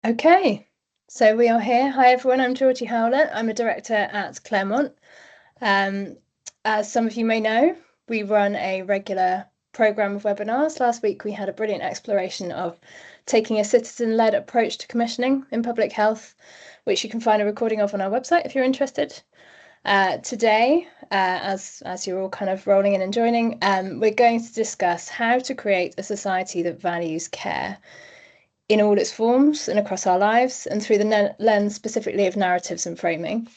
Okay, so we are here. Hi everyone, I'm Georgie Howlett. I'm a director at Claremont. Um, as some of you may know, we run a regular programme of webinars. Last week we had a brilliant exploration of taking a citizen-led approach to commissioning in public health, which you can find a recording of on our website if you're interested. Today, as you're all kind of rolling in and joining, we're going to discuss how to create a society that values care in all its forms and across our lives, and through the lens specifically of narratives and framing.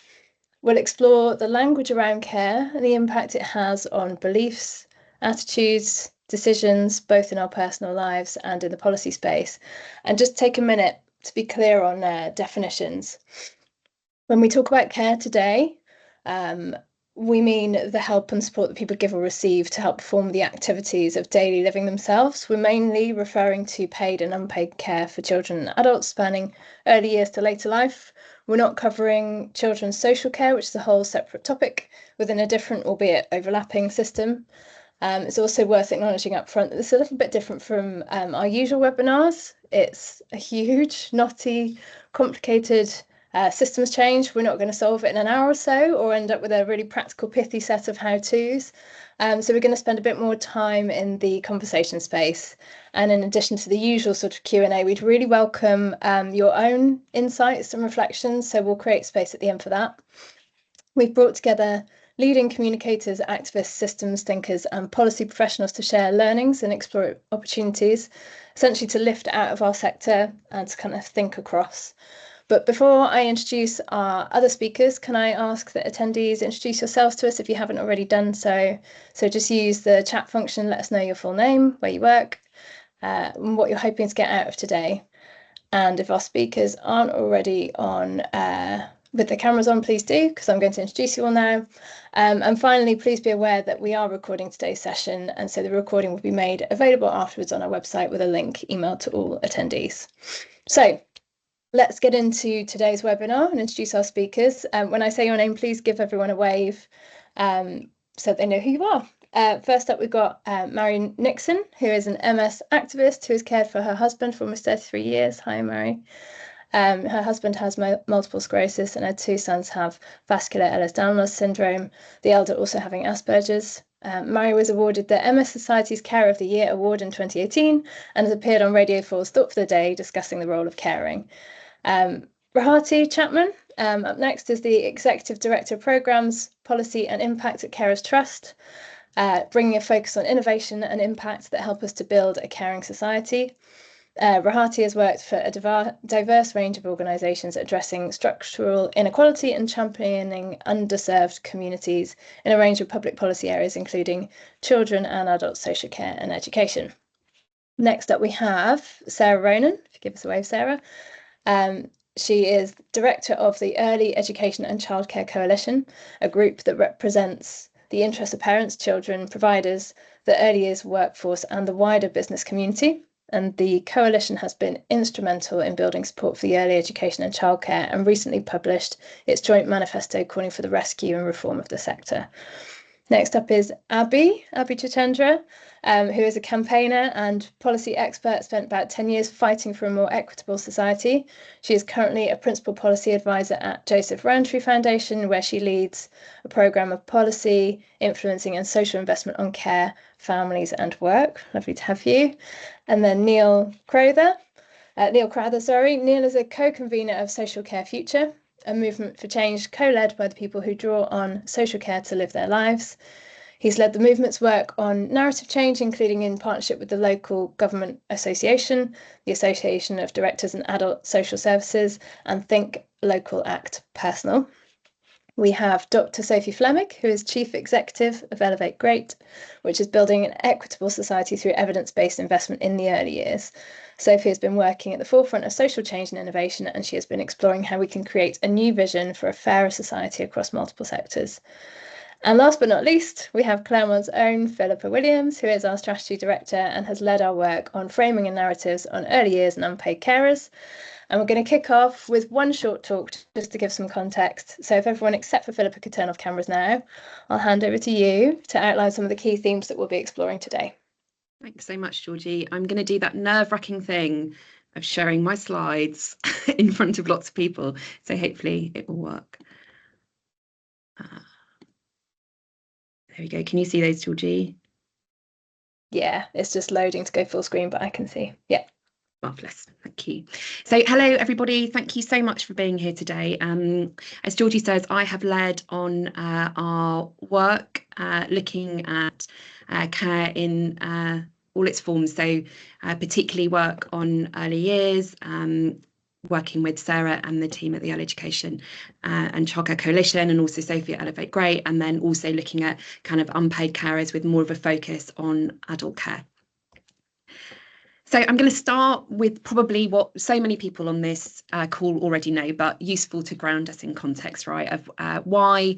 We'll explore the language around care and the impact it has on beliefs, attitudes, decisions, both in our personal lives and in the policy space, and just take a minute to be clear on definitions. When we talk about care today, um, we mean the help and support that people give or receive to help perform the activities of daily living themselves. We're mainly referring to paid and unpaid care for children and adults spanning early years to later life. We're not covering children's social care, which is a whole separate topic within a different, albeit overlapping system. It's also worth acknowledging up front that this is a little bit different from our usual webinars. It's a huge, knotty, complicated systems change. We're not going to solve it in an hour or so or end up with a really practical, pithy set of how-tos. So we're going to spend a bit more time in the conversation space. And in addition to the usual sort of Q&A, we'd really welcome your own insights and reflections. So we'll create space at the end for that. We've brought together leading communicators, activists, systems thinkers, and policy professionals to share learnings and explore opportunities, essentially to lift out of our sector and to kind of think across. But before I introduce our other speakers, can I ask that attendees introduce yourselves to us if you haven't already done so? So just use the chat function, let us know your full name, where you work, and what you're hoping to get out of today. And if our speakers aren't already on with the cameras on, please do, because I'm going to introduce you all now. And finally, please be aware that we are recording today's session, and so the recording will be made available afterwards on our website with a link emailed to all attendees. So let's get into today's webinar and introduce our speakers. When I say your name, please give everyone a wave so they know who you are. First up, we've got Mary Nixon, who is an MS activist who has cared for her husband for almost 33 years. Hi, Mary. Her husband has multiple sclerosis and her two sons have vascular Ehlers-Danlos syndrome, the elder also having Asperger's. Mary was awarded the MS Society's Care of the Year award in 2018 and has appeared on Radio 4's Thought for the Day discussing the role of caring. Rohati Chapman, up next, is the Executive Director of Programmes, Policy and Impact at Carers Trust, bringing a focus on innovation and impact that help us to build a caring society. Rohati has worked for a diverse range of organisations addressing structural inequality and championing underserved communities in a range of public policy areas, including children and adult social care and education. Next up, we have Sarah Ronan. If you give us a wave, Sarah. She is Director of the Early Education and Childcare Coalition, a group that represents the interests of parents, children, providers, the early years workforce, and the wider business community. And the coalition has been instrumental in building support for the early education and childcare and recently published its joint manifesto calling for the rescue and reform of the sector. Next up is Abby Jitendra, who is a campaigner and policy expert, spent about 10 years fighting for a more equitable society. She is currently a principal policy advisor at Joseph Rowntree Foundation, where she leads a programme of policy, influencing and social investment on care, families and work. Lovely to have you. And then Neil Crowther. Neil is a co-convener of Social Care Future, a movement for change co-led by the people who draw on social care to live their lives. He's led the movement's work on narrative change, including in partnership with the local government association, the Association of Directors and Adult Social Services, and Think Local Act Personal. We have Dr. Sophie Flemick, who is Chief Executive of Elevate Great, which is building an equitable society through evidence-based investment in the early years. Sophie has been working at the forefront of social change and innovation, and she has been exploring how we can create a new vision for a fairer society across multiple sectors. And last but not least, we have Claremont's own Philippa Williams, who is our Strategy Director and has led our work on framing and narratives on early years and unpaid carers. And we're going to kick off with one short talk just to give some context. So if everyone except for Philippa could turn off cameras now, I'll hand over to you to outline some of the key themes that we'll be exploring today. Thanks so much, Georgie. I'm going to do that nerve-wracking thing of sharing my slides in front of lots of people, so hopefully it will work. There we go. Can you see those, Georgie? Yeah, it's just loading to go full screen, but I can see. Yeah. Marvellous, thank you. So hello everybody, thank you so much for being here today. As Georgie says, I have led on our work looking at care in all its forms, so particularly work on early years, working with Sarah and the team at the Early Education and Childcare Coalition, and also Sophie at Elevate Great, and then also looking at kind of unpaid carers with more of a focus on adult care. So I'm going to start with probably what so many people on this call already know, but useful to ground us in context, right, of why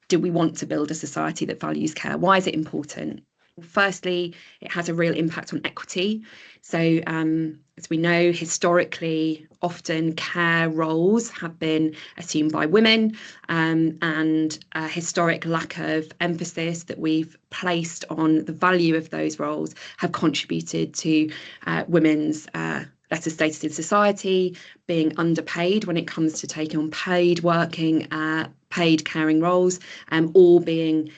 do we want to build a society that values care? Why is it important? Firstly, it has a real impact on equity. So as we know, historically, often care roles have been assumed by women, and a historic lack of emphasis that we've placed on the value of those roles have contributed to women's lesser status in society, being underpaid when it comes to taking on paid working, paid caring roles, or being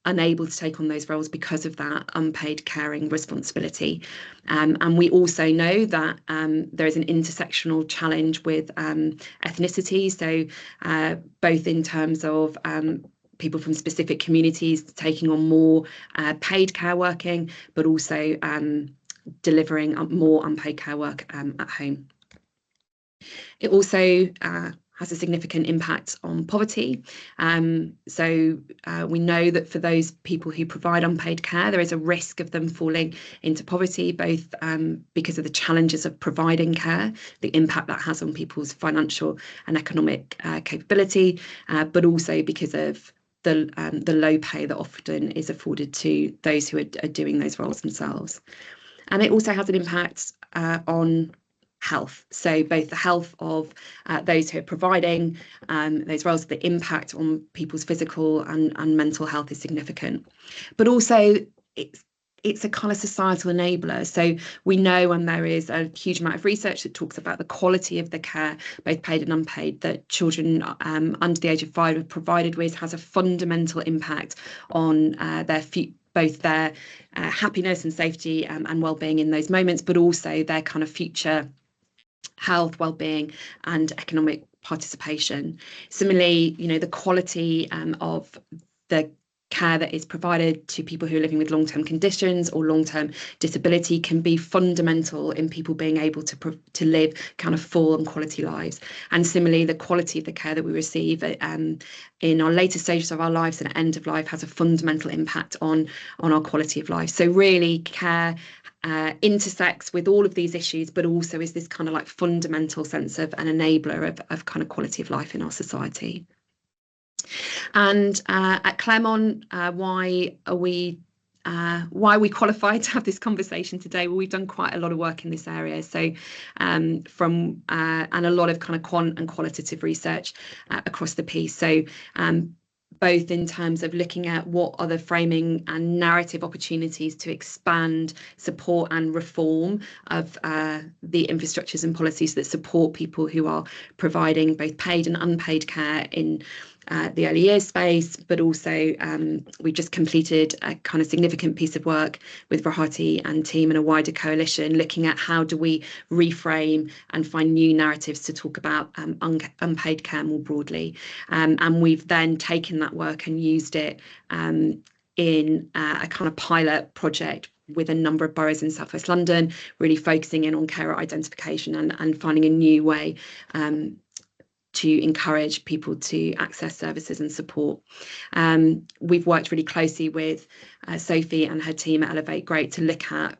unable to take on those roles because of that unpaid caring responsibility. And we also know that there is an intersectional challenge with ethnicity, so both in terms of people from specific communities taking on more paid care working, but also delivering more unpaid care work at home. It also has a significant impact on poverty. So we know that for those people who provide unpaid care, there is a risk of them falling into poverty, both because of the challenges of providing care, the impact that has on people's financial and economic capability, but also because of the low pay that often is afforded to those who are doing those roles themselves. And it also has an impact on health, so both the health of those who are providing those roles, the impact on people's physical and mental health is significant, but also it's a kind of societal enabler. So we know, and there is a huge amount of research that talks about the quality of the care, both paid and unpaid, that children under the age of 5 are provided with has a fundamental impact on both their happiness and safety and well-being in those moments, but also their kind of future health, well-being and economic participation. Similarly, the quality of the care that is provided to people who are living with long-term conditions or long-term disability can be fundamental in people being able to live kind of full and quality lives. And similarly, the quality of the care that we receive in our later stages of our lives and at end of life has a fundamental impact on our quality of life. So really, care intersects with all of these issues, but also is this kind of like fundamental sense of an enabler of kind of quality of life in our society. And at Claremont, why are we qualified to have this conversation today? Well, we've done quite a lot of work in this area, so and a lot of kind of quant and qualitative research across the piece. So both in terms of looking at what are the framing and narrative opportunities to expand, support and reform of the infrastructures and policies that support people who are providing both paid and unpaid care in the early years space, but also we just completed a kind of significant piece of work with Rohati and team and a wider coalition looking at how do we reframe and find new narratives to talk about unpaid care more broadly. And we've then taken that work and used it in a kind of pilot project with a number of boroughs in South West London, really focusing in on carer identification and finding a new way to encourage people to access services and support. We've worked really closely with Sophie and her team at Elevate Great to look at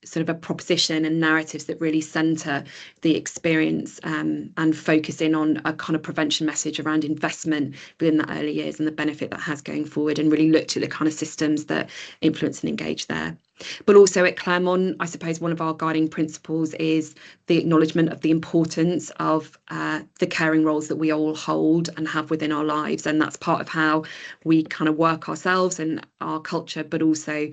sort of a proposition and narratives that really centre the experience and focus in on a kind of prevention message around investment within the early years and the benefit that has going forward, and really looked at the kind of systems that influence and engage there. But also at Claremont, I suppose one of our guiding principles is the acknowledgement of the importance of the caring roles that we all hold and have within our lives. And that's part of how we kind of work ourselves and our culture, but also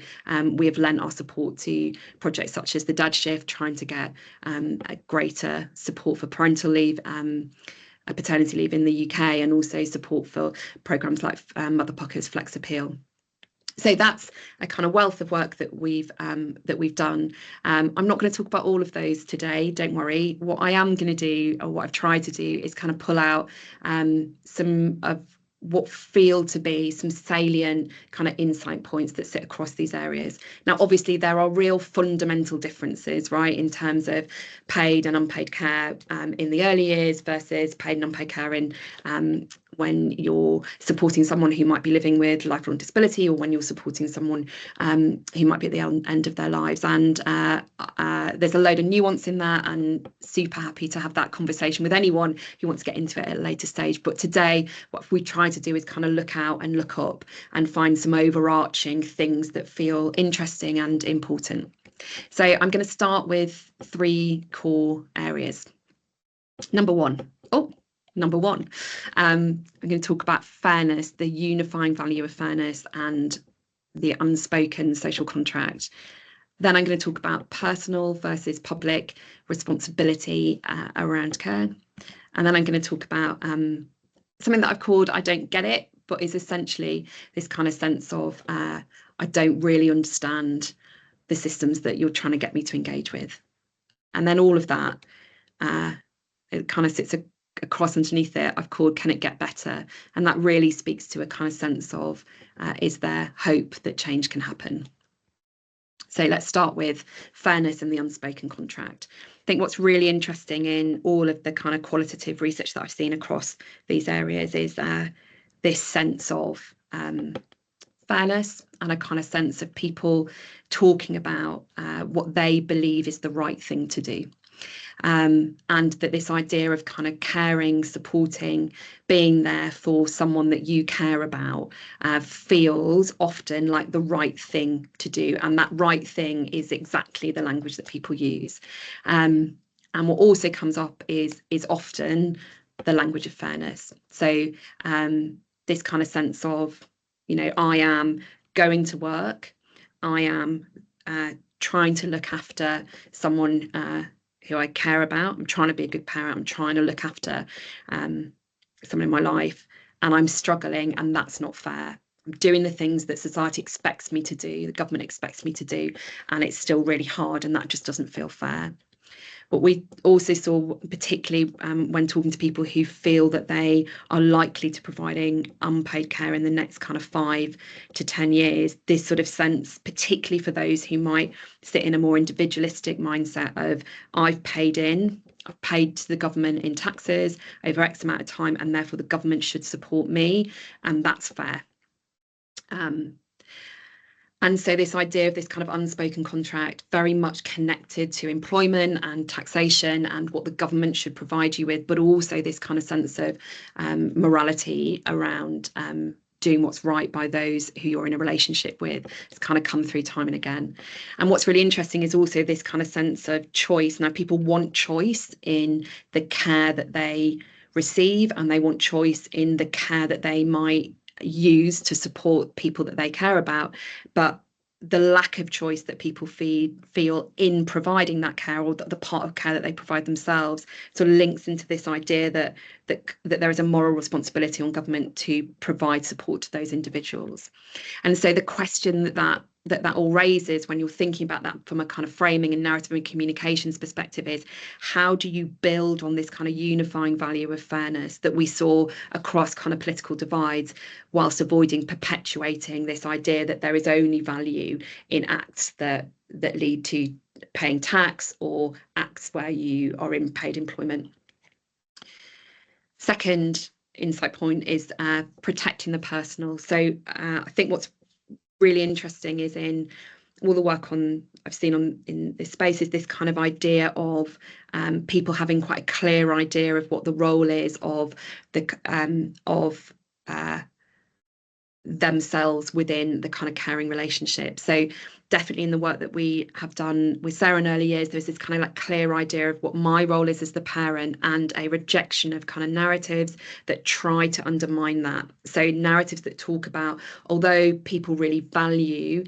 we have lent our support to projects such as the Dad Shift, trying to get a greater support for parental leave, paternity leave in the UK, and also support for programmes like Mother Pocker's Flex Appeal. So that's a kind of wealth of work that we've done. I'm not going to talk about all of those today, don't worry. What I am going to do, or what I've tried to do, is kind of pull out some of what feel to be some salient kind of insight points that sit across these areas. Now, obviously, there are real fundamental differences, right, in terms of paid and unpaid care in the early years versus paid and unpaid care in when you're supporting someone who might be living with lifelong disability, or when you're supporting someone who might be at the end of their lives. And there's a load of nuance in that, and super happy to have that conversation with anyone who wants to get into it at a later stage. But today, what we try to do is kind of look out and look up and find some overarching things that feel interesting and important. So I'm going to start with 3 core areas. Number one, I'm going to talk about fairness, the unifying value of fairness and the unspoken social contract. Then I'm going to talk about personal versus public responsibility around care. And then I'm going to talk about something that I've called I don't get it, but is essentially this kind of sense of I don't really understand the systems that you're trying to get me to engage with. And then all of that, it kind of sits across underneath it, I've called can it get better? And that really speaks to a kind of sense of is there hope that change can happen? So let's start with fairness and the unspoken contract. I think what's really interesting in all of the kind of qualitative research that I've seen across these areas is this sense of fairness and a kind of sense of people talking about what they believe is the right thing to do. And that this idea of kind of caring, supporting, being there for someone that you care about feels often like the right thing to do. And that right thing is exactly the language that people use. And what also comes up is often the language of fairness. So this kind of sense of, you know, I am going to work, I am trying to look after someone who I care about. I'm trying to be a good parent. I'm trying to look after someone in my life, and I'm struggling, and that's not fair. I'm doing the things that society expects me to do, the government expects me to do, and it's still really hard, and that just doesn't feel fair. What we also saw, particularly when talking to people who feel that they are likely to providing unpaid care in the next kind of 5 to 10 years, this sort of sense, particularly for those who might sit in a more individualistic mindset of I've paid to the government in taxes over X amount of time, and therefore the government should support me, and that's fair. And so this idea of this kind of unspoken contract, very much connected to employment and taxation and what the government should provide you with, but also this kind of sense of morality around doing what's right by those who you're in a relationship with. It's kind of come through time and again. And what's really interesting is also this kind of sense of choice. Now, people want choice in the care that they receive, and they want choice in the care that they might use to support people that they care about, but the lack of choice that people feel in providing that care, or the part of care that they provide themselves, sort of links into this idea that there is a moral responsibility on government to provide support to those individuals. And so the question that all raises when you're thinking about that from a kind of framing and narrative and communications perspective is, how do you build on this kind of unifying value of fairness that we saw across kind of political divides, whilst avoiding perpetuating this idea that there is only value in acts that lead to paying tax, or acts where you are in paid employment. Second insight point is protecting the personal. So I think what's really interesting is in all the work I've seen in this space is this kind of idea of people having quite a clear idea of what the role is of the themselves within the kind of caring relationship. So definitely in the work that we have done with Sarah in early years, there's this kind of like clear idea of what my role is as the parent, and a rejection of kind of narratives that try to undermine that. So narratives that talk about, although people really value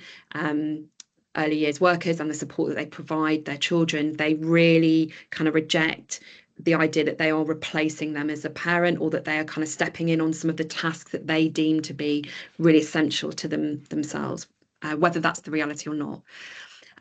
early years workers and the support that they provide their children, they really kind of reject the idea that they are replacing them as a parent, or that they are kind of stepping in on some of the tasks that they deem to be really essential to themselves, whether that's the reality or not.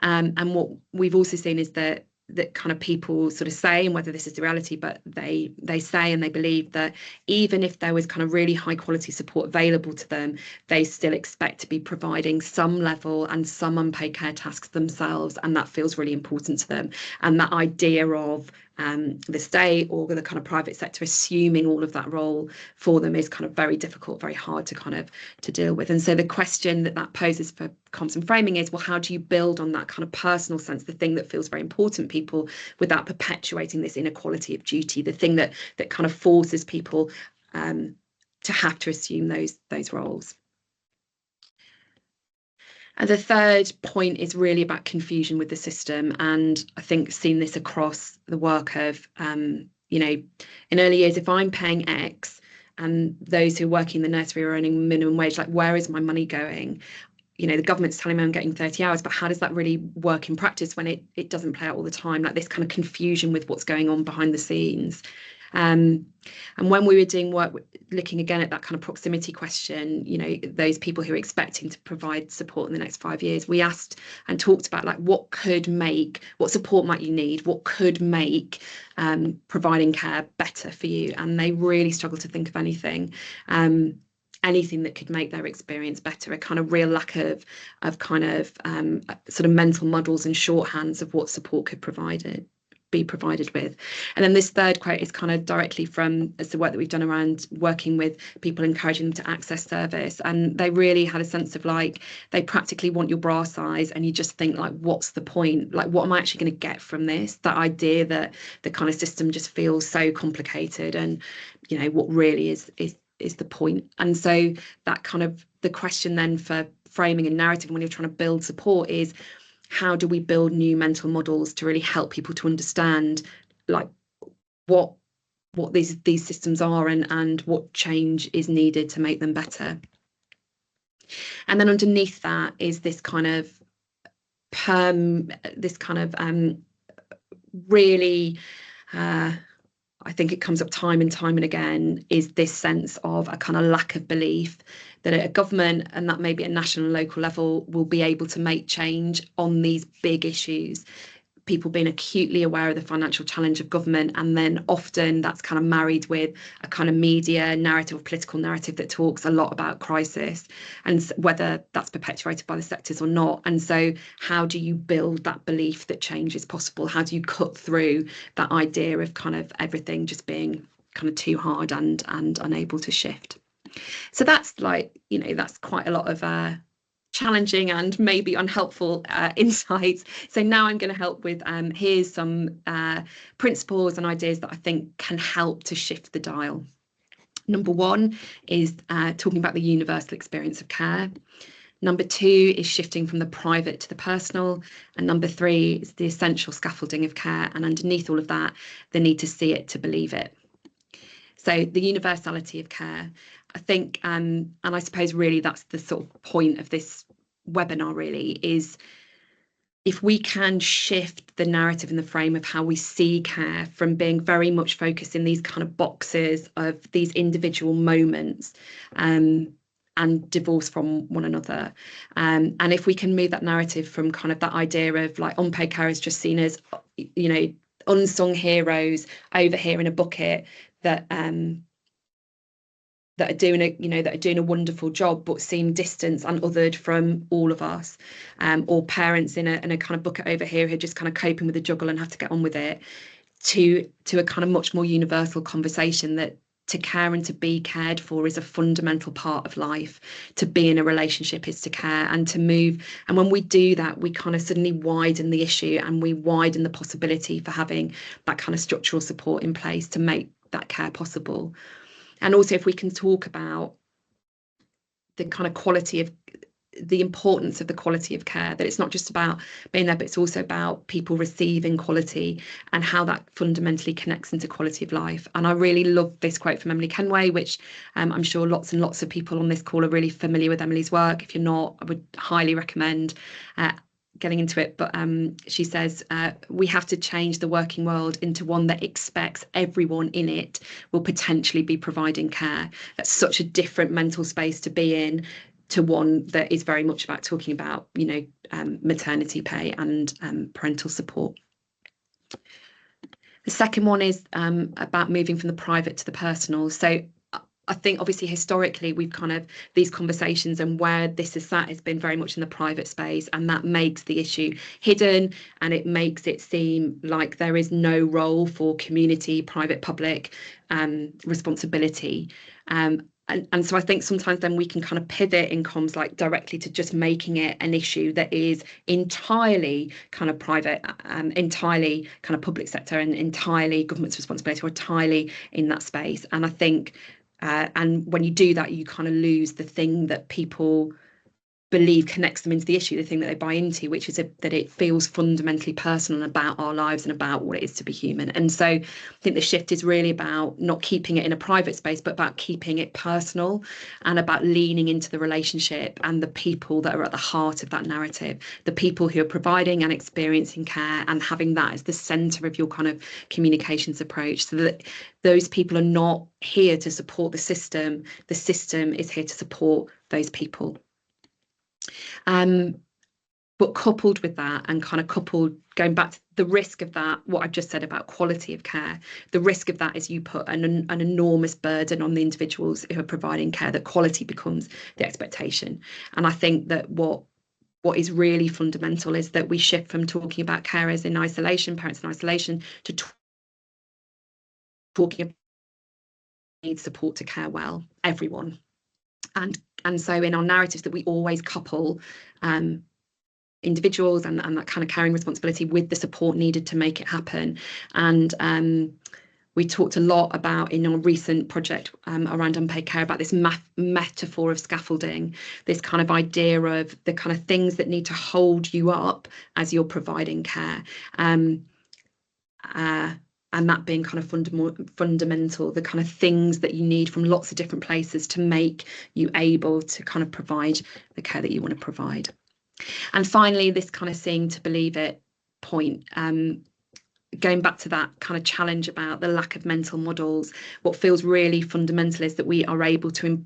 And what we've also seen is that kind of people sort of say, and whether this is the reality, but they say and they believe that even if there was kind of really high quality support available to them, they still expect to be providing some level and some unpaid care tasks themselves, and that feels really important to them. And that idea of the state or the kind of private sector assuming all of that role for them is kind of very difficult, very hard to deal with. And so the question that poses for comms and framing is, well, how do you build on that kind of personal sense, the thing that feels very important to people, without perpetuating this inequality of duty, the thing that kind of forces people to have to assume those roles. And the third point is really about confusion with the system. And I think seeing this across the work of, in early years, if I'm paying X and those who are working in the nursery are earning minimum wage, like, where is my money going? The government's telling me I'm getting 30 hours, but how does that really work in practice when it doesn't play out all the time? Like, this kind of confusion with what's going on behind the scenes. And when we were doing work looking again at that kind of proximity question, those people who are expecting to provide support in the next 5 years, we asked and talked about, like, what support might you need, what could make providing care better for you? And they really struggled to think of anything that could make their experience better. A kind of real lack of sort of mental models and shorthands of what support could be provided with. And then this third quote is kind of directly from the work that we've done around working with people, encouraging them to access service. And they really had a sense of, like, they practically want your bra size, and you just think, like, what's the point? Like, what am I actually going to get from this? That idea that the kind of system just feels so complicated, and what really is the point. And so that kind of the question then for framing and narrative when you're trying to build support is, how do we build new mental models to really help people to understand, like, what these systems are, and what change is needed to make them better? And then underneath that is this kind of really I think it comes up time and time and again, is this sense of a kind of lack of belief that a government, and that may be at national and local level, will be able to make change on these big issues. People being acutely aware of the financial challenge of government, and then often that's kind of married with a kind of media narrative or political narrative that talks a lot about crisis, and whether that's perpetuated by the sectors or not. And so how do you build that belief that change is possible? How do you cut through that idea of kind of everything just being kind of too hard and unable to shift? So that's that's quite a lot of challenging and maybe unhelpful insights. So now I'm going to help with here's some principles and ideas that I think can help to shift the dial. Number one is talking about the universal experience of care. Number two is shifting from the private to the personal. And number three is the essential scaffolding of care. And underneath all of that, the need to see it to believe it. So the universality of care, I think, and I suppose really that's the sort of point of this webinar, really, is if we can shift the narrative and the frame of how we see care from being very much focused in these kind of boxes of these individual moments and divorce from one another. And if we can move that narrative from kind of that idea of, like, unpaid care is just seen as, unsung heroes over here in a bucket that are doing a wonderful job, but seem distant and othered from all of us, or parents in a kind of bucket over here who are just kind of coping with the juggle and have to get on with it, to a kind of much more universal conversation that to care and to be cared for is a fundamental part of life. To be in a relationship is to care and to move. And when we do that, we kind of suddenly widen the issue, and we widen the possibility for having that kind of structural support in place to make that care possible. And also, if we can talk about kind of quality of the importance of the quality of care, that it's not just about being there, but it's also about people receiving quality and how that fundamentally connects into quality of life. And I really love this quote from Emily Kenway, which I'm sure lots and lots of people on this call are really familiar with Emily's work. If you're not, I would highly recommend getting into it. But she says, we have to change the working world into one that expects everyone in it will potentially be providing care. That's such a different mental space to be in, to one that is very much about talking about, maternity pay and parental support. The second one is about moving from the private to the personal. So I think obviously historically we've kind of, these conversations and where this is sat has been very much in the private space, and that makes the issue hidden, and it makes it seem like there is no role for community, private, public responsibility. And so I think sometimes then we can kind of pivot in comms like directly to just making it an issue that is entirely kind of private, entirely kind of public sector, and entirely government's responsibility, or entirely in that space. And I think, and when you do that, you kind of lose the thing that people believe connects them into the issue, the thing that they buy into, which is that it feels fundamentally personal and about our lives and about what it is to be human. And so I think the shift is really about not keeping it in a private space, but about keeping it personal, and about leaning into the relationship and the people that are at the heart of that narrative, the people who are providing and experiencing care, and having that as the centre of your kind of communications approach, so that those people are not here to support the system is here to support those people. But coupled with that, and kind of going back to the risk of that, what I've just said about quality of care, the risk of that is you put an enormous burden on the individuals who are providing care, that quality becomes the expectation. And I think that what is really fundamental is that we shift from talking about carers in isolation, parents in isolation, to talking about need support to care well, everyone. And so in our narratives, that we always couple individuals and that kind of caring responsibility with the support needed to make it happen. And we talked a lot about, in our recent project around unpaid care, about this metaphor of scaffolding, this kind of idea of the kind of things that need to hold you up as you're providing care. And that being kind of fundamental, the kind of things that you need from lots of different places to make you able to kind of provide the care that you want to provide. And finally, this kind of seeing to believe it point, going back to that kind of challenge about the lack of mental models, what feels really fundamental is that we are able to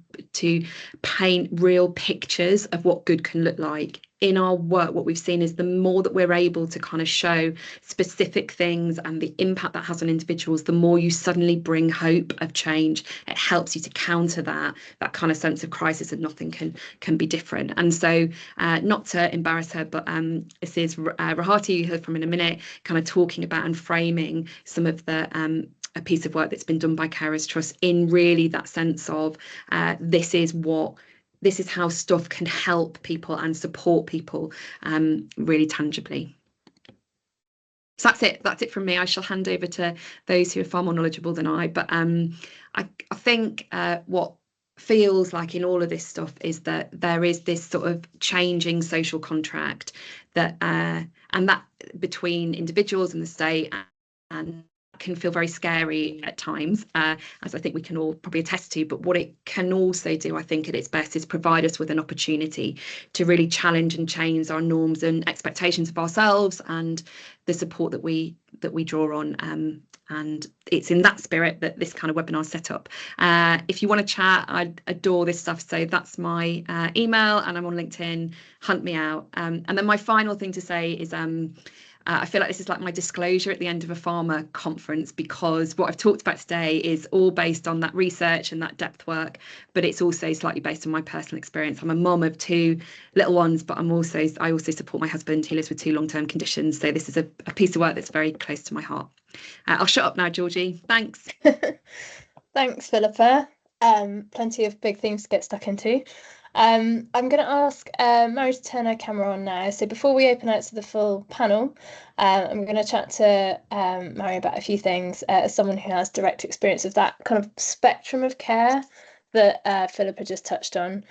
paint real pictures of what good can look like. In our work, what we've seen is the more that we're able to kind of show specific things and the impact that has on individuals, the more you suddenly bring hope of change. It helps you to counter that kind of sense of crisis and nothing can be different. And so not to embarrass her, but this is Rohati, you heard from in a minute, kind of talking about and framing some of the a piece of work that's been done by Carers Trust, in really that sense of this is how stuff can help people and support people really tangibly. So that's it from me. I shall hand over to those who are far more knowledgeable than I. But I think what feels like in all of this stuff is that there is this sort of changing social contract that and that between individuals and the state, and can feel very scary at times, as I think we can all probably attest to. But what it can also do, I think, at its best, is provide us with an opportunity to really challenge and change our norms and expectations of ourselves and the support that we draw on. And it's in that spirit that this kind of webinar is set up. If you want to chat, I adore this stuff. So that's my email, and I'm on LinkedIn. Hunt me out. And then my final thing to say is I feel like this is like my disclosure at the end of a pharma conference, because what I've talked about today is all based on that research and that depth work, but it's also slightly based on my personal experience. I'm a mum of 2 little ones, but I also support my husband who lives with 2 long-term conditions. So this is a piece of work that's very close to my heart. I'll shut up now, Georgie. Thanks. Thanks, Philippa. Plenty of big themes to get stuck into. I'm going to ask Mary to turn her camera on now. So before we open out to the full panel, I'm going to chat to Mary about a few things as someone who has direct experience of that kind of spectrum of care that Philippa just touched on.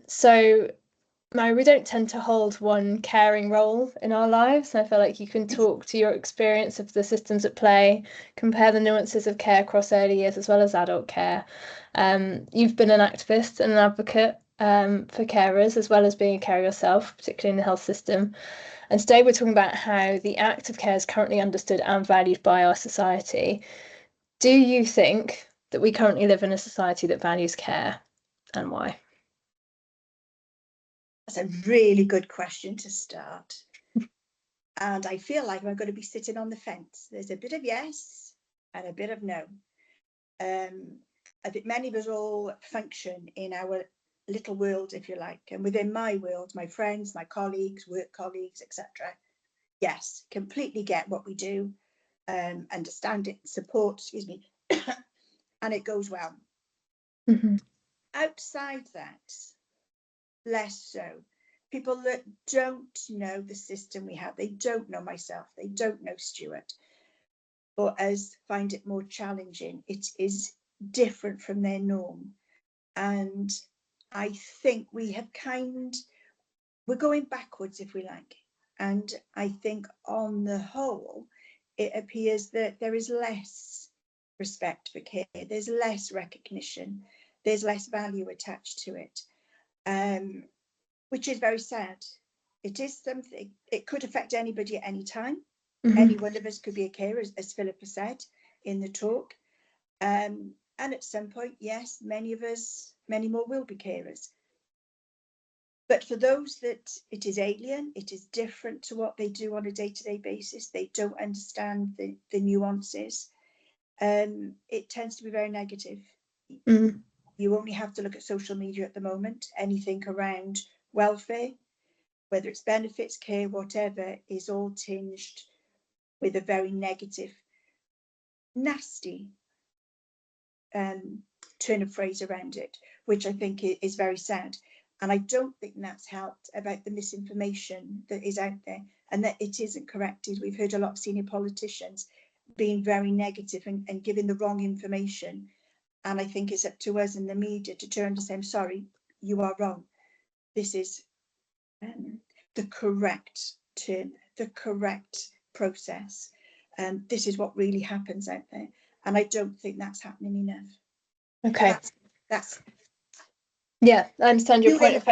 So Mary, we don't tend to hold one caring role in our lives. I feel like you can talk to your experience of the systems at play, compare the nuances of care across early years as well as adult care. You've been an activist and an advocate for carers as well as being a carer yourself, particularly in the health system. And today we're talking about how the act of care is currently understood and valued by our society. Do you think that we currently live in a society that values care, and why? That's a really good question to start. And I feel like I'm going to be sitting on the fence. There's a bit of yes and a bit of no. I think many of us all function in our little world, if you like, and within my world, my friends, my colleagues, work colleagues, etc. Yes, completely get what we do, understand it, support, and it goes well. Mm-hmm. Outside that, less so. People that don't know the system we have, they don't know myself, they don't know Stuart, or us find it more challenging. It is different from their norm. And I think we're going backwards, if we like. And I think on the whole, it appears that there is less respect for care, there's less recognition, there's less value attached to it, which is very sad. It is something, it could affect anybody at any time. Mm-hmm. Any one of us could be a carer, as Philippa said in the talk. And at some point, yes, many more will be carers. But for those that it is alien, it is different to what they do on a day-to-day basis, they don't understand the nuances, it tends to be very negative. Mm-hmm. You only have to look at social media at the moment. Anything around welfare, whether it's benefits, care, whatever, is all tinged with a very negative, nasty turn of phrase around it, which I think is very sad. And I don't think that's helped about the misinformation that is out there and that it isn't corrected. We've heard a lot of senior politicians being very negative and giving the wrong information. And I think it's up to us in the media to turn to say, I'm sorry, you are wrong. This is the correct turn, the correct process. This is what really happens out there. And I don't think that's happening enough. Okay. That's yeah, I understand your point of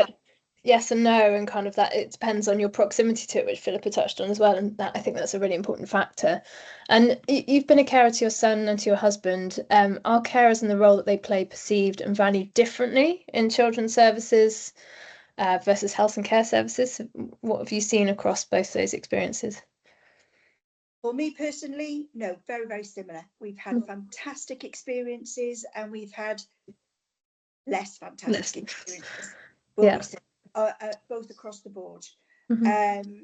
yes and no, and kind of that it depends on your proximity to it, which Philippa touched on as well, and that I think that's a really important factor. And you've been a carer to your son and to your husband. Are carers and the role that they play perceived and valued differently in children's services versus health and care services? What have you seen across both those experiences? For me personally, no, very, very similar. We've had fantastic experiences and we've had less fantastic experiences. Yeah. Both across the board. Mm-hmm.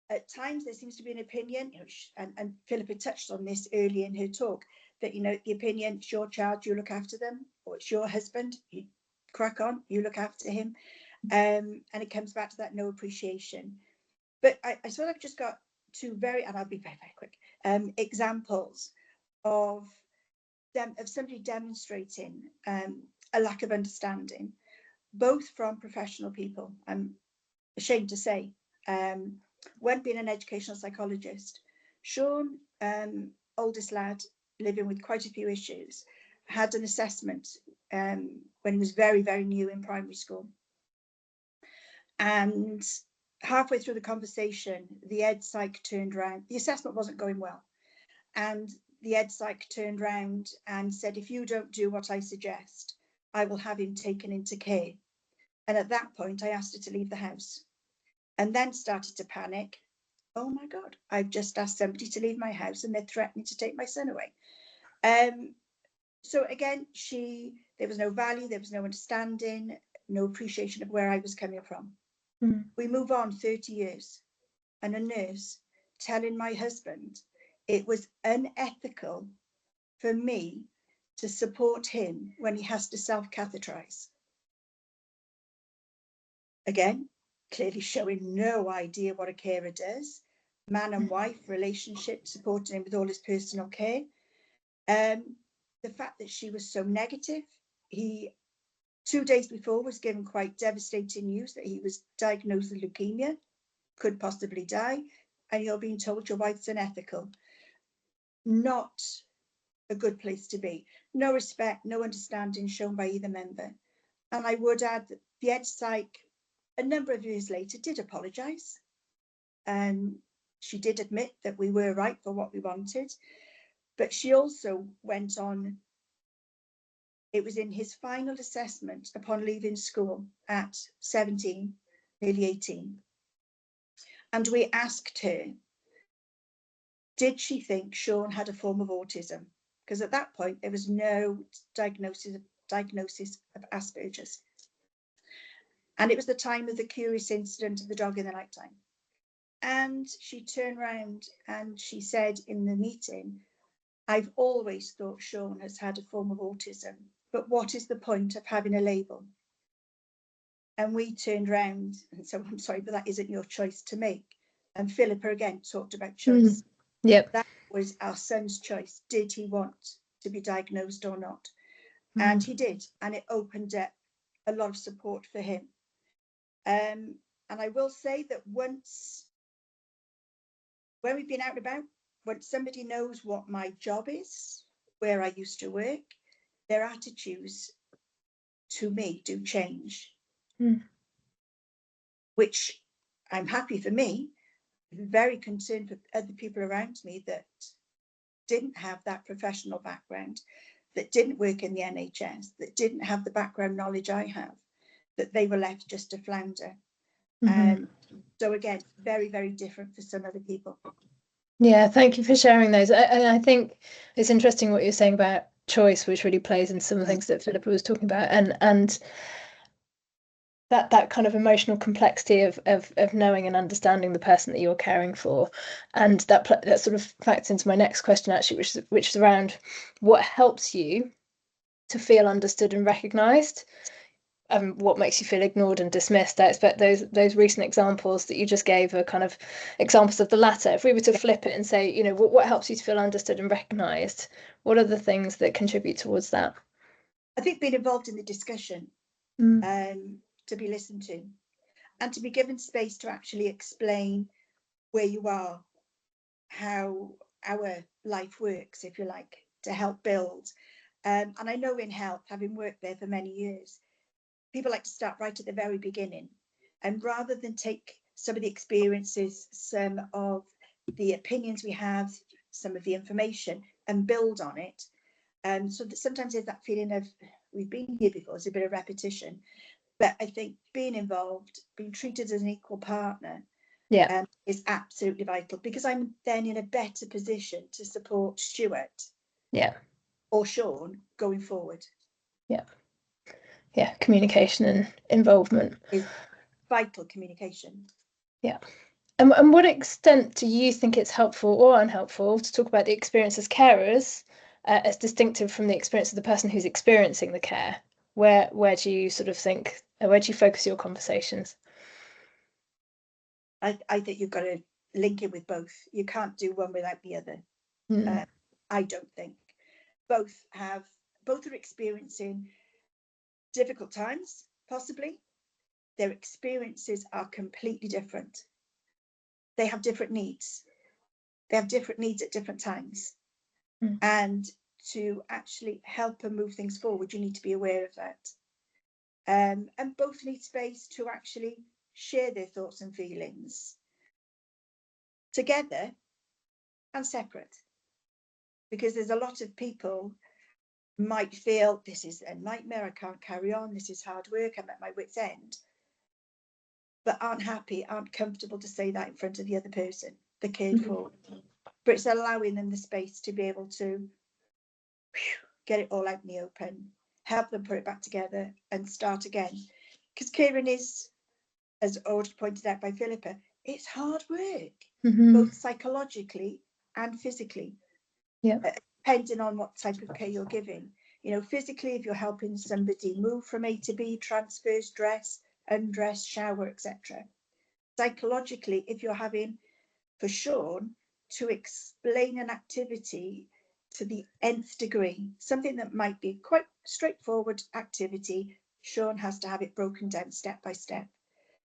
At times there seems to be an opinion, and Philippa touched on this early in her talk, that the opinion, it's your child, you look after them, or it's your husband, you crack on, you look after him, and it comes back to that no appreciation. But I sort of just got two and I'll be very, very quick, examples of somebody demonstrating a lack of understanding, both from professional people. I'm ashamed to say, when being an educational psychologist, Sean, oldest lad, living with quite a few issues, had an assessment when he was very, very new in primary school. And halfway through the conversation, the ed psych turned around. The assessment wasn't going well. And the ed psych turned round and said, if you don't do what I suggest, I will have him taken into care. And at that point, I asked her to leave the house and then started to panic. Oh my God, I've just asked somebody to leave my house and they're threatening to take my son away. So again, there was no value, there was no understanding, no appreciation of where I was coming from. Mm. We move on 30 years and a nurse telling my husband it was unethical for me to support him when he has to self-catheterize. Again, clearly showing no idea what a carer does. Man and wife relationship, supporting him with all his personal care. The fact that she was so negative, he 2 days before was given quite devastating news that he was diagnosed with leukemia, could possibly die, and you're being told your wife's unethical. Not a good place to be. No respect, no understanding shown by either member. And I would add that the Ed Psych, a number of years later, did apologise. She did admit that we were right for what we wanted, but she also went on. It was in his final assessment upon leaving school at 17, nearly 18. And we asked her, did she think Sean had a form of autism? Because at that point, there was no diagnosis of Asperger's. And it was the time of the curious incident of the dog in the nighttime. And she turned around and she said in the meeting, I've always thought Sean has had a form of autism, but what is the point of having a label? And we turned around and said, I'm sorry, but that isn't your choice to make. And Philippa again talked about choice. Yep. That was our son's choice. Did he want to be diagnosed or not? And he did. And it opened up a lot of support for him. And I will say that when we've been out and about, when somebody knows what my job is, where I used to work, their attitudes to me do change. Which I'm happy for me, very concerned for other people around me that didn't have that professional background, that didn't work in the NHS, that didn't have the background knowledge I have, that they were left just to flounder. So again, very, very different for some other people. Yeah, thank you for sharing those. And I think it's interesting what you're saying about choice, which really plays into some of the things that Philippa was talking about, and that kind of emotional complexity of knowing and understanding the person that you're caring for. And that sort of factors into my next question, actually, which is around what helps you to feel understood and recognised. What makes you feel ignored and dismissed? I expect those recent examples that you just gave are kind of examples of the latter. If we were to flip it and say, you know, what helps you to feel understood and recognised, what are the things that contribute towards that? I think being involved in the discussion, to be listened to, and to be given space to actually explain where you are, how our life works, if you like, to help build. And I know in health, having worked there for many years, people like to start right at the very beginning, and rather than take some of the experiences, some of the opinions we have, some of the information, and build on it. So that sometimes there's that feeling of, we've been here before, it's a bit of repetition. But I think being involved, being treated as an equal partner, is absolutely vital, because I'm then in a better position to support Stuart or Sean going forward. Communication and involvement is vital. Communication. And what extent do you think it's helpful or unhelpful to talk about the experience as carers as distinctive from the experience of the person who's experiencing the care? Where do you sort of think, where do you focus your conversations? I think you've got to link it with both. You can't do one without the other. I don't think. Both are experiencing difficult times, possibly. Their experiences are completely different. They have different needs. They have different needs at different times. And to actually help and move things forward, you need to be aware of that. And both need space to actually share their thoughts and feelings together and separate. Because there's a lot of people might feel, this is a nightmare, I can't carry on, this is hard work, I'm at my wit's end, but aren't happy, aren't comfortable to say that in front of the other person, the cared for. But it's allowing them the space to be able to get it all out in the open, help them put it back together and start again. Because caring is, as already pointed out by Philippa, it's hard work, both psychologically and physically, depending on what type of care you're giving. You know, physically, if you're helping somebody move from A to B, transfers, dress, undress, shower, etc. Psychologically, if you're having, for Sean, to explain an activity to the nth degree, something that might be quite straightforward activity, Sean has to have it broken down step by step.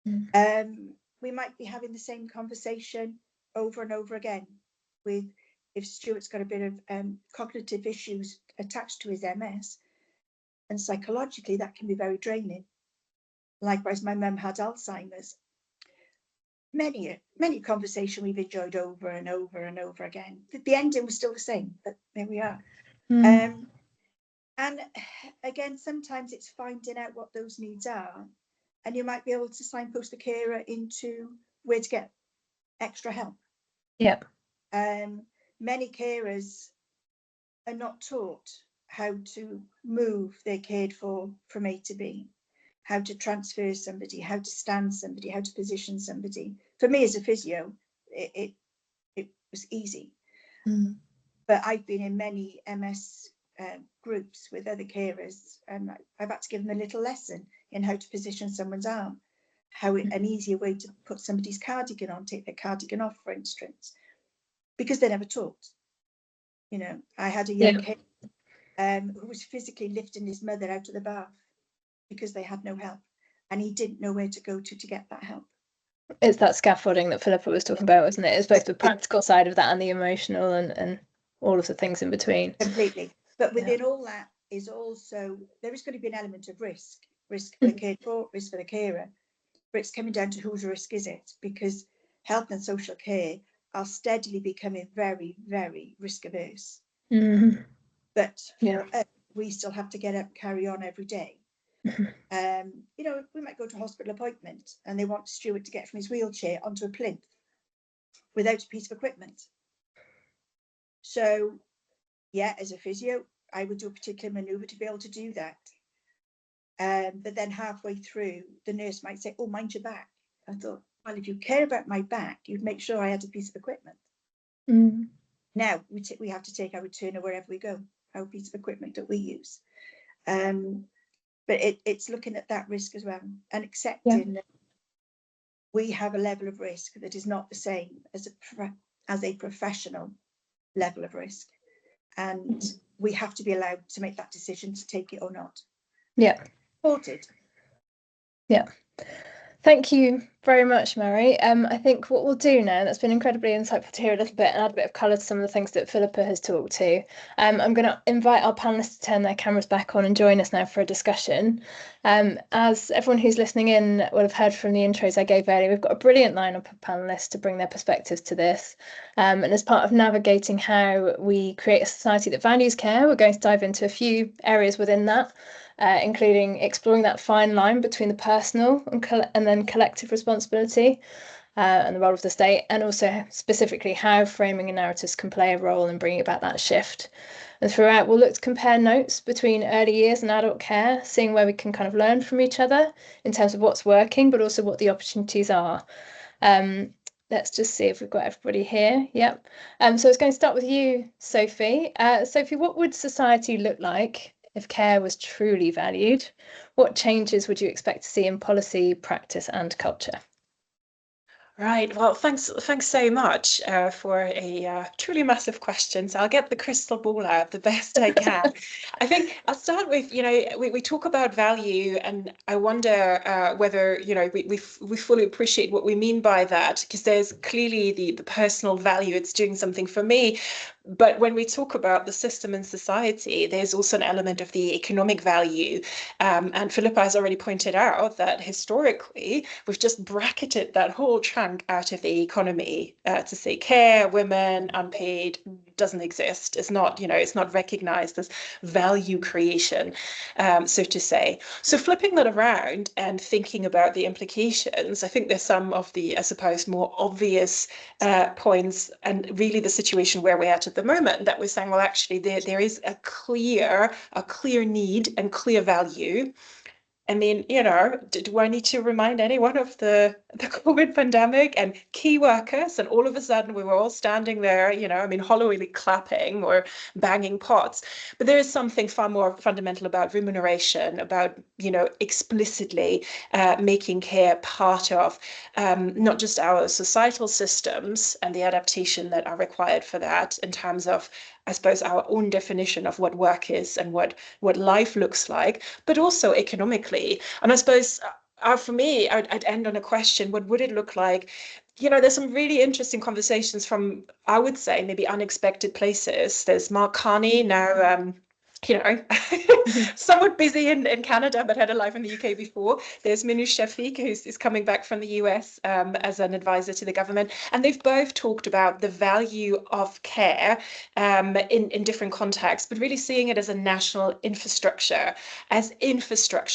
We might be having the same conversation over and over again with, if Stuart's got a bit of cognitive issues attached to his MS, and psychologically that can be very draining. Likewise, my mum had Alzheimer's. Many conversation we've enjoyed over and over and over again. The ending was still the same, but there we are. And again, sometimes it's finding out what those needs are, and you might be able to signpost the carer into where to get extra help. Yeah. Many carers are not taught how to move their cared for from A to B, how to transfer somebody, how to stand somebody, how to position somebody. For me as a physio, it was easy. But I've been in many MS groups with other carers, and I've had to give them a little lesson in how to position someone's arm, an easier way to put somebody's cardigan on, take their cardigan off, for instance, because they're never taught. You know, I had a young kid who was physically lifting his mother out of the bath because they had no help, and he didn't know where to go to get that help. It's that scaffolding that Philippa was talking about, wasn't it? It's both the practical side of that and the emotional and all of the things in between. Completely. But within all that is also, there is going to be an element of risk for the cared for, risk for the carer, but it's coming down to whose risk is it, because health and social care are steadily becoming very, very risk averse. But for us, we still have to get up and carry on every day. You know, we might go to a hospital appointment and they want Stuart to get from his wheelchair onto a plinth without a piece of equipment. So yeah, as a physio, I would do a particular manoeuvre to be able to do that. But then halfway through, the nurse might say, oh, mind your back. I thought, well, if you care about my back, you'd make sure I had a piece of equipment. Now we have to take our returner wherever we go, our piece of equipment that we use. But it's looking at that risk as well, and accepting that we have a level of risk that is not the same as a professional level of risk. And we have to be allowed to make that decision to take it or not. Yeah. Supported. Yeah. Thank you very much, Mary. I think what we'll do now, that's been incredibly insightful to hear a little bit and add a bit of colour to some of the things that Philippa has talked to. I'm going to invite our panellists to turn their cameras back on and join us now for a discussion. As everyone who's listening in will have heard from the intros I gave earlier, we've got a brilliant lineup of panellists to bring their perspectives to this. And as part of navigating how we create a society that values care, we're going to dive into a few areas within that. Including exploring that fine line between the personal and then collective responsibility and the role of the state, and also specifically how framing and narratives can play a role in bringing about that shift. And throughout, we'll look to compare notes between early years and adult care, seeing where we can kind of learn from each other in terms of what's working, but also what the opportunities are. Let's just see if we've got everybody here. Yep. So it's going to start with you, Sophie. Sophie, what would society look like if care was truly valued? What changes would you expect to see in policy, practice and culture? Right. Well, thanks so much for a truly massive question. So I'll get the crystal ball out the best I can. I think I'll start with, you know, we talk about value, and I wonder whether, you know, we fully appreciate what we mean by that, because there's clearly the personal value. It's doing something for me. But when we talk about the system and society, there's also an element of the economic value. And Philippa has already pointed out that historically, we've just bracketed that whole chunk out of the economy to say care, women, unpaid, doesn't exist. It's not, you know, it's not recognized as value creation, so to say. So flipping that around and thinking about the implications, I think there's some of the, I suppose, more obvious points, and really the situation where we're at the moment, that we're saying, well, actually, there is a clear need and clear value. I mean, you know, do I need to remind anyone of the COVID pandemic and key workers? And all of a sudden we were all standing there, you know, I mean, hollowly clapping or banging pots. But there is something far more fundamental about remuneration, about, you know, explicitly making care part of not just our societal systems and the adaptation that are required for that in terms of, I suppose, our own definition of what work is and what life looks like, but also economically. globally. And I suppose for me, I'd end on a question: what would it look like? You know, there's some really interesting conversations from, I would say, maybe unexpected places. There's Mark Carney now. You know, somewhat busy in Canada, but had a life in the UK before. There's Minouche Shafik, who's coming back from the US as an advisor to the government. And they've both talked about the value of care in different contexts, but really seeing it as a national infrastructure,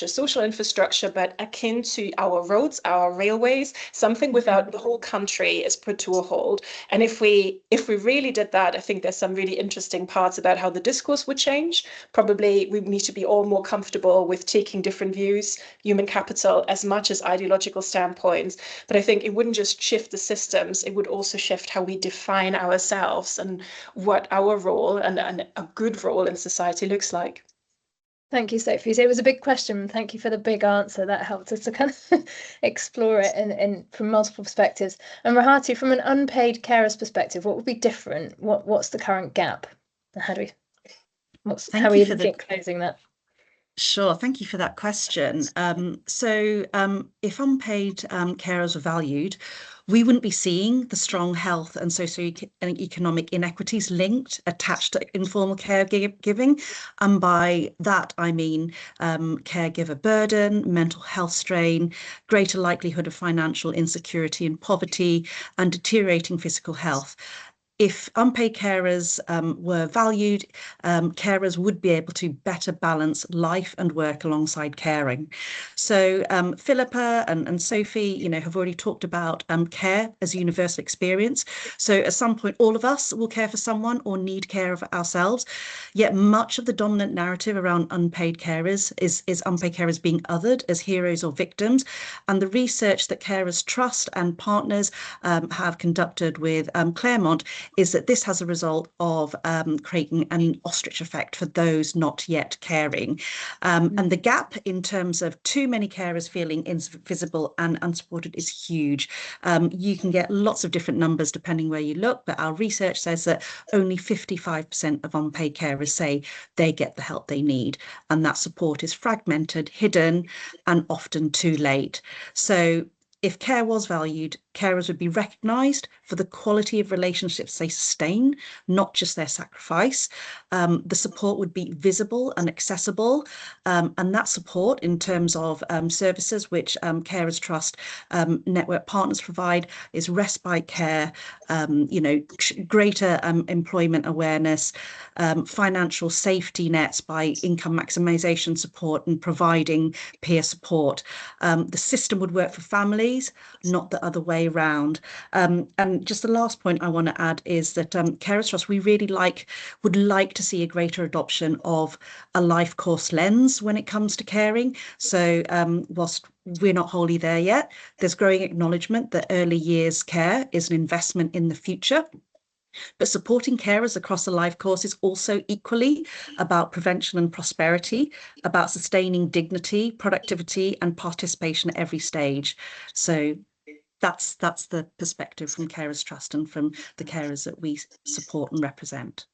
social infrastructure, but akin to our roads, our railways, something without the whole country is put to a halt. And if we really did that, I think there's some really interesting parts about how the discourse would change. Probably we need to be all more comfortable with taking different views, human capital, as much as ideological standpoints. But I think it wouldn't just shift the systems, it would also shift how we define ourselves and what our role and a good role in society looks like. Thank you, Sophie. So it was a big question. Thank you for the big answer. That helped us to kind of explore it in from multiple perspectives. And Rohati, from an unpaid carer's perspective, what would be different? What's the current gap? How are we looking at closing that? Sure, thank you for that question. If unpaid carers were valued, we wouldn't be seeing the strong health and socioeconomic inequities attached to informal caregiving. And by that, I mean caregiver burden, mental health strain, greater likelihood of financial insecurity and poverty, and deteriorating physical health. If unpaid carers were valued, carers would be able to better balance life and work alongside caring. So Philippa and Sophie, have already talked about care as a universal experience. So at some point, all of us will care for someone or need care of ourselves. Yet much of the dominant narrative around unpaid carers is unpaid carers being othered as heroes or victims. And the research that Carers Trust and partners have conducted with Claremont is that this has a result of creating an ostrich effect for those not yet caring. And the gap in terms of too many carers feeling invisible and unsupported is huge. You can get lots of different numbers depending where you look, but our research says that only 55% of unpaid carers say they get the help they need. And that support is fragmented, hidden, and often too late. So if care was valued, carers would be recognised for the quality of relationships they sustain, not just their sacrifice. The support would be visible and accessible, and that support in terms of services which Carers Trust network partners provide is respite care, greater employment awareness, financial safety nets by income maximisation support and providing peer support. The system would work for families, not the other way around. And just the last point I want to add is that Carers Trust, we really would like to see a greater adoption of a life course lens when it comes to caring. So whilst we're not wholly there yet, there's growing acknowledgement that early years care is an investment in the future. But supporting carers across the life course is also equally about prevention and prosperity, about sustaining dignity, productivity, and participation at every stage. So that's the perspective from Carers Trust and from the carers that we support and represent.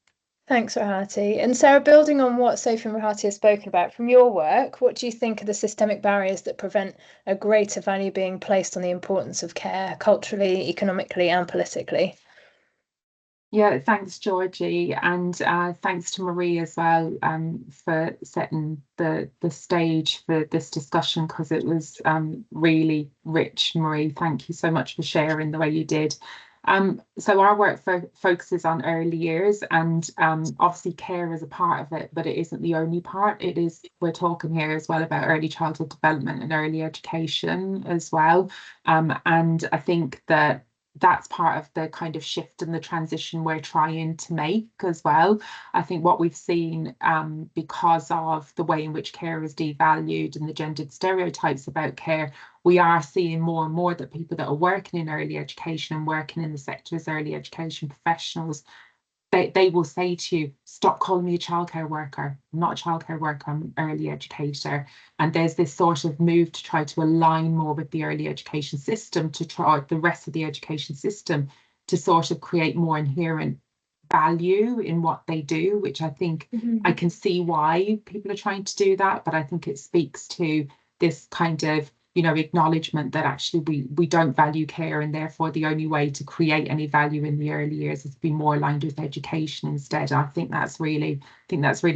Thanks, Rohati. And Sarah, building on what Sophie and Rohati have spoken about, from your work, what do you think are the systemic barriers that prevent a greater value being placed on the importance of care, culturally, economically, and politically? Yeah, thanks, Georgie, and thanks to Marie as well for setting the stage for this discussion, because it was really rich. Marie, thank you so much for sharing the way you did. So our work focuses on early years, and obviously care is a part of it, but it isn't the only part. We're talking here as well about early childhood development and early education as well. And I think that's part of the kind of shift and the transition we're trying to make as well. I think what we've seen because of the way in which care is devalued and the gendered stereotypes about care, we are seeing more and more that people that are working in early education and working in the sector as early education professionals, they will say to you, stop calling me a childcare worker. I'm not a childcare worker, I'm an early educator. And there's this sort of move to try to align more with the early education system, to try the rest of the education system to sort of create more inherent value in what they do, which I think I can see why people are trying to do that. But I think it speaks to this kind of, you know, acknowledgement that actually we don't value care, and therefore the only way to create any value in the early years is to be more aligned with education instead. I think that's really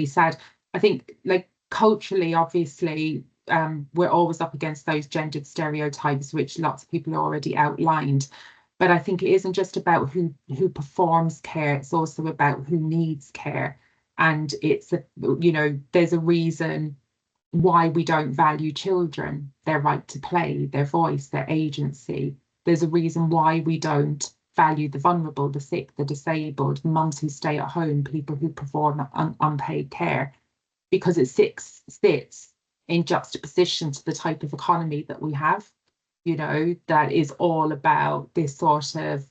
sad. I think, like, culturally, obviously, we're always up against those gendered stereotypes, which lots of people already outlined. But I think it isn't just about who performs care, it's also about who needs care. And it's you know, there's a reason why we don't value children, their right to play, their voice, their agency. There's a reason why we don't value the vulnerable, the sick, the disabled, mums who stay at home, people who perform unpaid care, because it sits in juxtaposition to the type of economy that we have, you know, that is all about this sort of,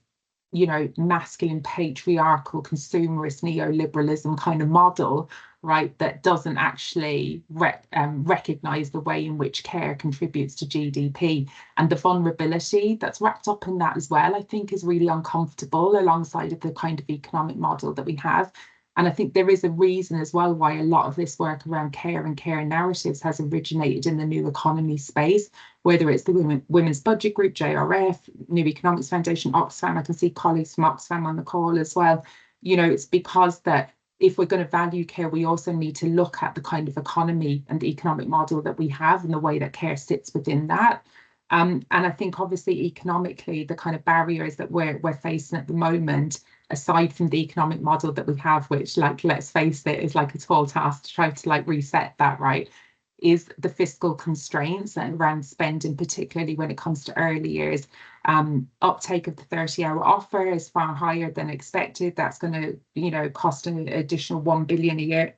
you know, masculine, patriarchal, consumerist, neoliberalism kind of model, right, that doesn't actually recognise the way in which care contributes to GDP. And the vulnerability that's wrapped up in that as well, I think, is really uncomfortable alongside of the kind of economic model that we have. And I think there is a reason as well why a lot of this work around care and care narratives has originated in the new economy space, whether it's the Women's Budget Group, JRF, New Economics Foundation, Oxfam. I can see colleagues from Oxfam on the call as well. You know, it's because that if we're going to value care, we also need to look at the kind of economy and the economic model that we have and the way that care sits within that. And I think obviously economically, the kind of barriers that we're facing at the moment, aside from the economic model that we have, which, like, let's face it, is like a tall task to try to like reset that, right, is the fiscal constraints around spending, particularly when it comes to early years. Uptake of the 30-hour offer is far higher than expected. That's going to, you know, cost an additional 1 billion a year.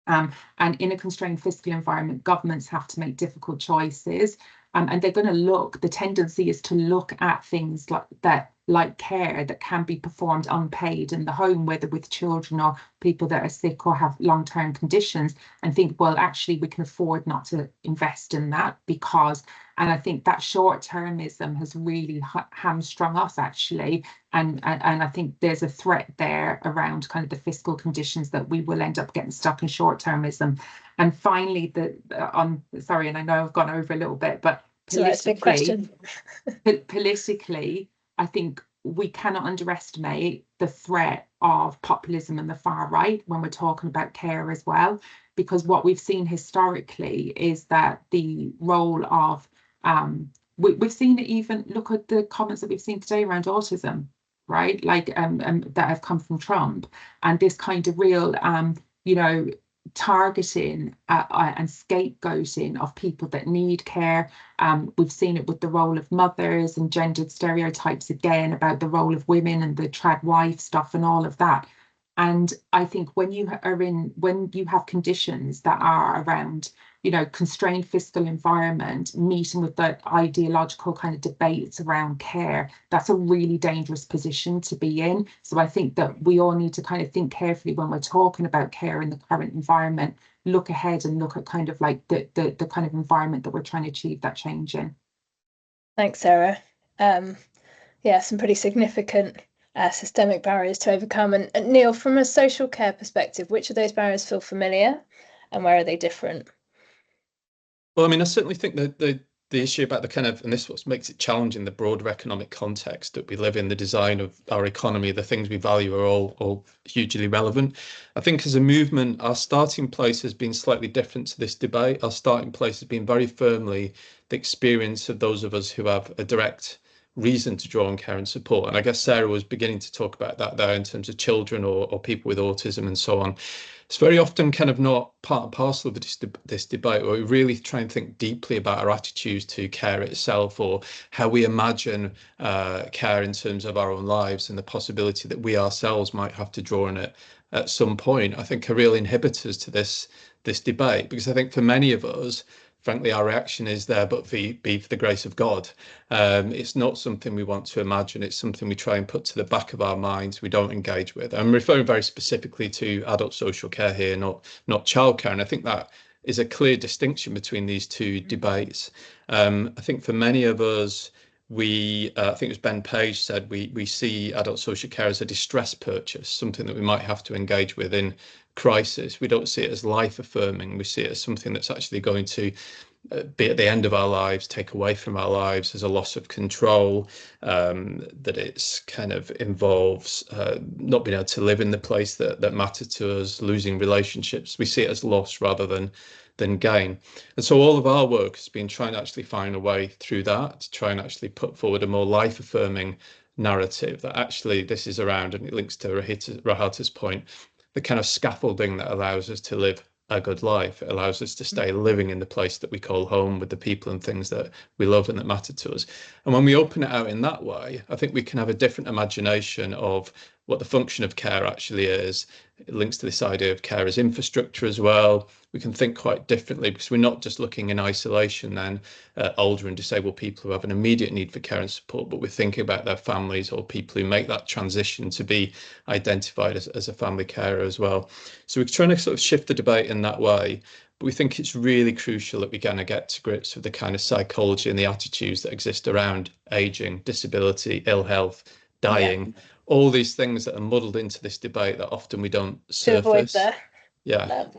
And in a constrained fiscal environment, governments have to make difficult choices. And they're going to look, the tendency is to look at things like that, like care that can be performed unpaid in the home, whether with children or people that are sick or have long-term conditions, and think, well, actually, we can afford not to invest in that because, and I think that short-termism has really hamstrung us, actually. And I think there's a threat there around kind of the fiscal conditions that we will end up getting stuck in short-termism. And finally, sorry, and I know I've gone over a little bit, but politically, I think we cannot underestimate the threat of populism and the far right when we're talking about care as well, because what we've seen historically is that the role of, we've seen it, even look at the comments that we've seen today around autism, right? Like that have come from Trump, and this kind of real, you know, targeting and scapegoating of people that need care. We've seen it with the role of mothers and gendered stereotypes again about the role of women and the trad wife stuff and all of that. And I think when you have conditions that are around, you know, constrained fiscal environment, meeting with the ideological kind of debates around care, that's a really dangerous position to be in. So I think that we all need to kind of think carefully when we're talking about care in the current environment, look ahead and look at kind of like the kind of environment that we're trying to achieve that change in. Thanks, Sarah. Yeah, some pretty significant systemic barriers to overcome. And Neil, from a social care perspective, which of those barriers feel familiar and where are they different? Well, I mean, I certainly think that the issue about the kind of, and this is what makes it challenging, the broader economic context that we live in, the design of our economy, the things we value are all hugely relevant. I think as a movement, our starting place has been slightly different to this debate. Our starting place has been very firmly the experience of those of us who have a direct reason to draw on care and support. And I guess Sarah was beginning to talk about that there in terms of children or people with autism and so on. It's very often kind of not part and parcel of this debate where we really try and think deeply about our attitudes to care itself, or how we imagine care in terms of our own lives and the possibility that we ourselves might have to draw on it at some point. I think are real inhibitors to this debate, because I think for many of us, frankly, our reaction is there but be for the grace of God. It's not something we want to imagine. It's something we try and put to the back of our minds. We don't engage with. I'm referring very specifically to adult social care here, not childcare. And I think that is a clear distinction between these two debates. I think for many of us, I think it was Ben Page said, we see adult social care as a distress purchase, something that we might have to engage with in crisis. We don't see it as life affirming. We see it as something that's actually going to be at the end of our lives, take away from our lives. There's a loss of control, that it's kind of involves not being able to live in the place that matter to us, losing relationships. We see it as loss rather than gain. And so all of our work has been trying to actually find a way through that, to try and actually put forward a more life-affirming narrative that actually this is around, and it links to Rohati's point, the kind of scaffolding that allows us to live a good life. It allows us to stay living in the place that we call home, with the people and things that we love and that matter to us. And when we open it out in that way, I think we can have a different imagination of what the function of care actually is. It links to this idea of care as infrastructure as well. We can think quite differently, because we're not just looking in isolation then at older and disabled people who have an immediate need for care and support, but we're thinking about their families or people who make that transition to be identified as a family carer as well. So we're trying to sort of shift the debate in that way. But we think it's really crucial that we're going to get to grips with the kind of psychology and the attitudes that exist around aging, disability, ill health, dying, all these things that are muddled into this debate that often we don't surface.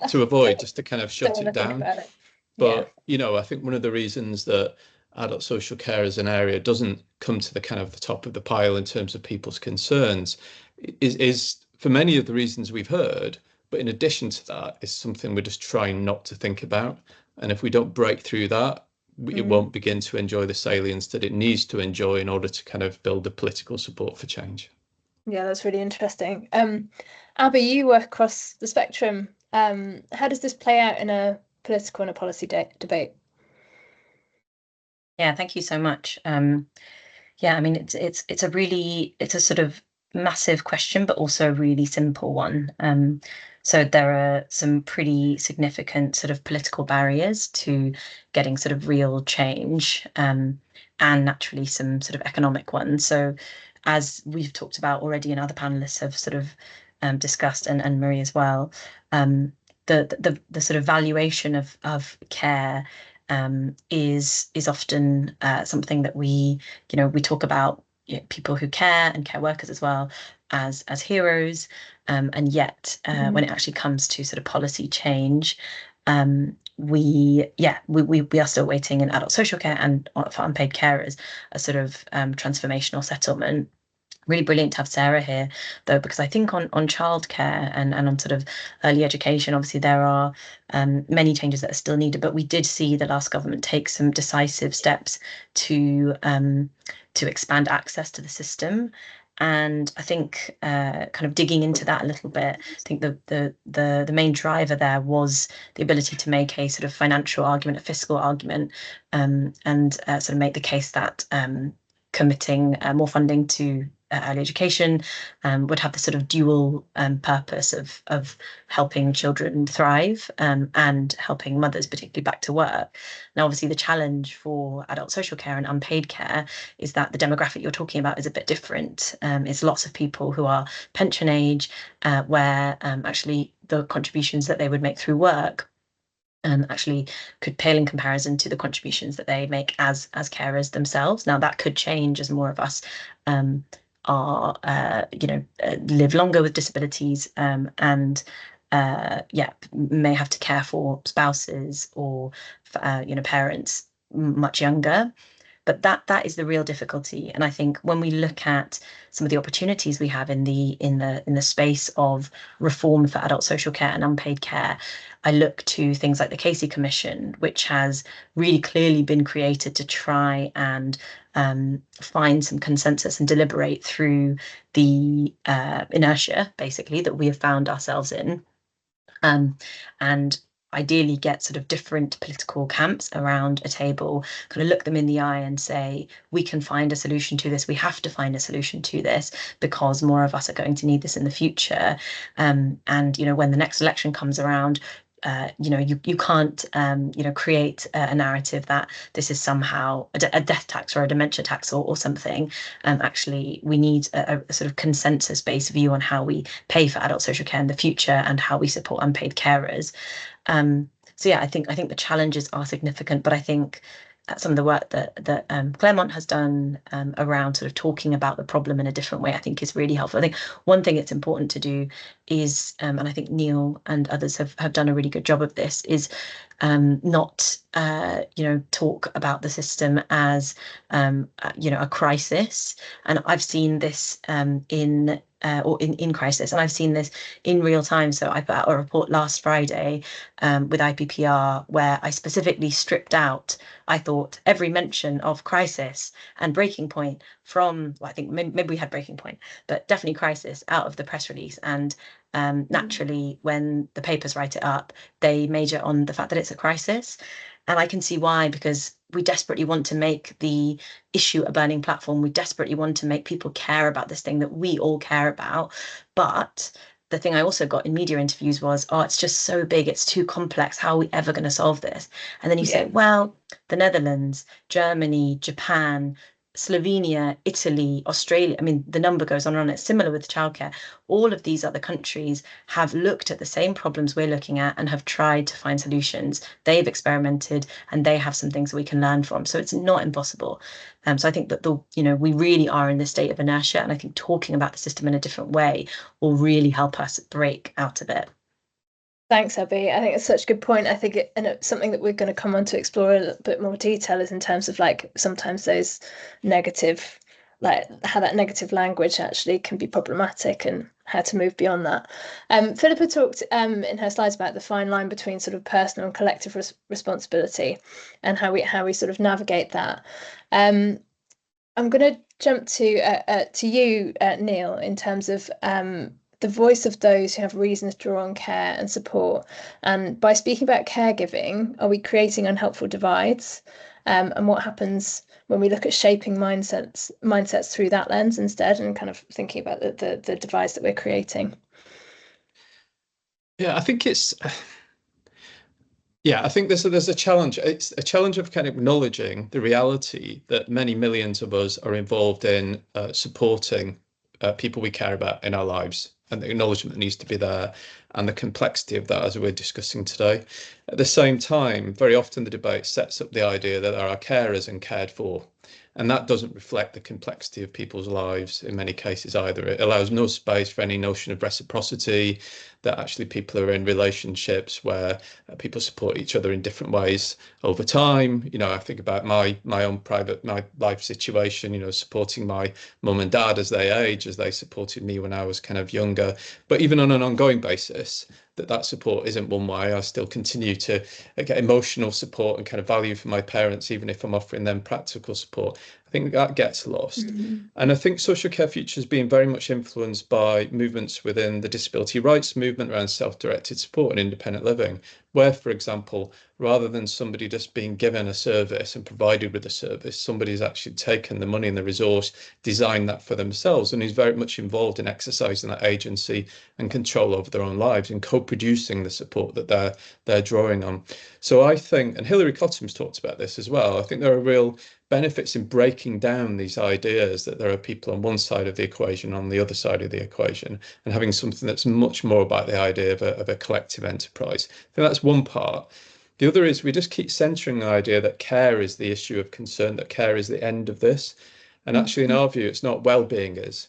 To avoid, just to kind of shut it down. But, you know, I think one of the reasons that adult social care as an area doesn't come to the kind of the top of the pile in terms of people's concerns is for many of the reasons we've heard. But in addition to that, is something we're just trying not to think about. And if we don't break through that, it won't begin to enjoy the salience that it needs to enjoy in order to kind of build the political support for change. Yeah, that's really interesting. Abby, you work across the spectrum. How does this play out in a political and a policy debate? Yeah, thank you so much. Yeah, I mean, it's a sort of massive question, but also a really simple one. So there are some pretty significant sort of political barriers to getting sort of real change, and naturally some sort of economic ones. So as we've talked about already, and other panelists have sort of discussed, and Marie as well, the sort of valuation of care is often something that we talk about, people who care and care workers as well as heroes, and yet when it actually comes to sort of policy change, we are still waiting in adult social care and for unpaid carers a sort of transformational settlement. Really brilliant to have Sarah here, though, because I think on childcare and on sort of early education, obviously there are many changes that are still needed. But we did see the last government take some decisive steps to expand access to the system. And I think kind of digging into that a little bit, I think the main driver there was the ability to make a sort of financial argument, a fiscal argument, and sort of make the case that committing more funding to early education would have the sort of dual purpose of helping children thrive and helping mothers particularly back to work. Now, obviously, the challenge for adult social care and unpaid care is that the demographic you're talking about is a bit different. It's lots of people who are pension age, where actually the contributions that they would make through work actually could pale in comparison to the contributions that they make as carers themselves. Now, that could change as more of us live longer with disabilities, and may have to care for spouses or parents much younger. But that is the real difficulty. And I think when we look at some of the opportunities we have in the space of reform for adult social care and unpaid care, I look to things like the Casey Commission, which has really clearly been created to try and find some consensus and deliberate through the inertia, basically, that we have found ourselves in. And ideally get sort of different political camps around a table, kind of look them in the eye and say, we can find a solution to this. We have to find a solution to this because more of us are going to need this in the future. And, when the next election comes around, you can't, create a narrative that this is somehow a death tax or a dementia tax or something. Actually, we need a sort of consensus-based view on how we pay for adult social care in the future and how we support unpaid carers. I think the challenges are significant, but I think some of the work that Claremont has done around sort of talking about the problem in a different way, I think is really helpful. I think one thing it's important to do is, and I think Neil and others have done a really good job of this, is not talk about the system as a crisis. And I've seen this in crisis, and I've seen this in real time. So I put out a report last Friday with IPPR where I specifically stripped out, I thought, every mention of crisis and breaking point from, well, I think maybe we had breaking point, but definitely crisis out of the press release. And naturally, when the papers write it up, they major on the fact that it's a crisis. And I can see why, because we desperately want to make the issue a burning platform. We desperately want to make people care about this thing that we all care about. But the thing I also got in media interviews was, oh, it's just so big, it's too complex. How are we ever going to solve this? And then you say, well, the Netherlands, Germany, Japan, Slovenia, Italy, Australia, I mean, the number goes on and on. It's similar with childcare. All of these other countries have looked at the same problems we're looking at and have tried to find solutions. They've experimented and they have some things that we can learn from. So it's not impossible. So I think that we really are in this state of inertia, and I think talking about the system in a different way will really help us break out of it. Thanks, Abby. I think it's such a good point. I think it's something that we're going to come on to explore a little bit more detail is in terms of like sometimes those negative, like how that negative language actually can be problematic and how to move beyond that. Philippa talked in her slides about the fine line between sort of personal and collective responsibility and how we sort of navigate that. I'm going to jump to you, Neil, in terms of the voice of those who have reasons to draw on care and support. And by speaking about caregiving, are we creating unhelpful divides? And what happens when we look at shaping mindsets through that lens instead, and kind of thinking about the divides that we're creating? Yeah, I think it's. Yeah, I think there's a challenge. It's a challenge of kind of acknowledging the reality that many millions of us are involved in supporting people we care about in our lives, and the acknowledgement that needs to be there, and the complexity of that as we're discussing today. At the same time, very often the debate sets up the idea that there are carers and cared for, and that doesn't reflect the complexity of people's lives in many cases either. It allows no space for any notion of reciprocity, that actually people are in relationships where people support each other in different ways over time. I think about my own private life situation, supporting my mum and dad as they age, as they supported me when I was kind of younger. But even on an ongoing basis, that support isn't one way. I still continue to get emotional support and kind of value for my parents, even if I'm offering them practical support. I think that gets lost. Mm-hmm. And I think Social Care Future has been very much influenced by movements within the disability rights movement around self-directed support and independent living, where, for example, rather than somebody just being given a service and provided with a service, somebody's actually taken the money and the resource, designed that for themselves, and is very much involved in exercising that agency and control over their own lives and co-producing the support that they're drawing on. So I think, and Hilary Cotham's talked about this as well, I think there are real benefits in breaking down these ideas that there are people on one side of the equation, on the other side of the equation, and having something that's much more about the idea of a collective enterprise. I think that's one part. The other is we just keep centering the idea that care is the issue of concern, that care is the end of this. And actually, in our view, it's not well-being is.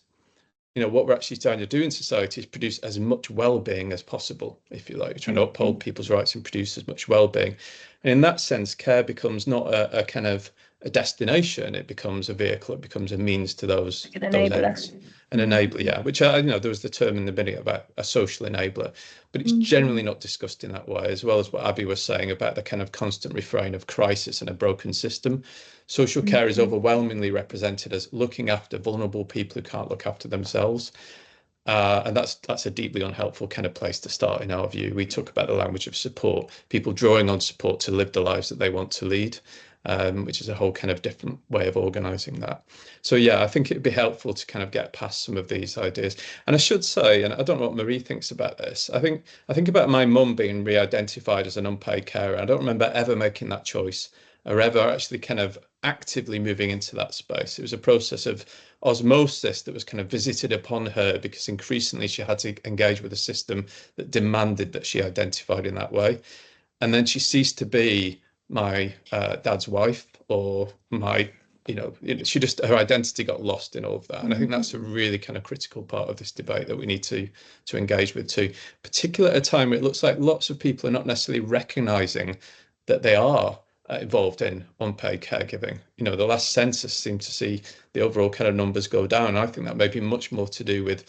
What we're actually trying to do in society is produce as much well-being as possible, if you like. We're trying to uphold people's rights and produce as much well-being. And in that sense, care becomes not a kind of a destination, it becomes a vehicle, it becomes a means to those ends. An enabler, yeah, which there was the term in the beginning about a social enabler, but it's generally not discussed in that way, as well as what Abby was saying about the kind of constant refrain of crisis and a broken system. Social care is overwhelmingly represented as looking after vulnerable people who can't look after themselves. And that's a deeply unhelpful kind of place to start in our view. We talk about the language of support, people drawing on support to live the lives that they want to lead. Which is a whole kind of different way of organising that. So yeah, I think it'd be helpful to kind of get past some of these ideas. And I should say, and I don't know what Marie thinks about this, I think about my mum being re-identified as an unpaid carer. I don't remember ever making that choice or ever actually kind of actively moving into that space. It was a process of osmosis that was kind of visited upon her because increasingly she had to engage with a system that demanded that she identified in that way. And then she ceased to be my dad's wife or my, she just, her identity got lost in all of that. And I think that's a really kind of critical part of this debate that we need to engage with too, particularly at a time where it looks like lots of people are not necessarily recognizing that they are involved in unpaid caregiving. The last census seemed to see the overall kind of numbers go down. And I think that may be much more to do with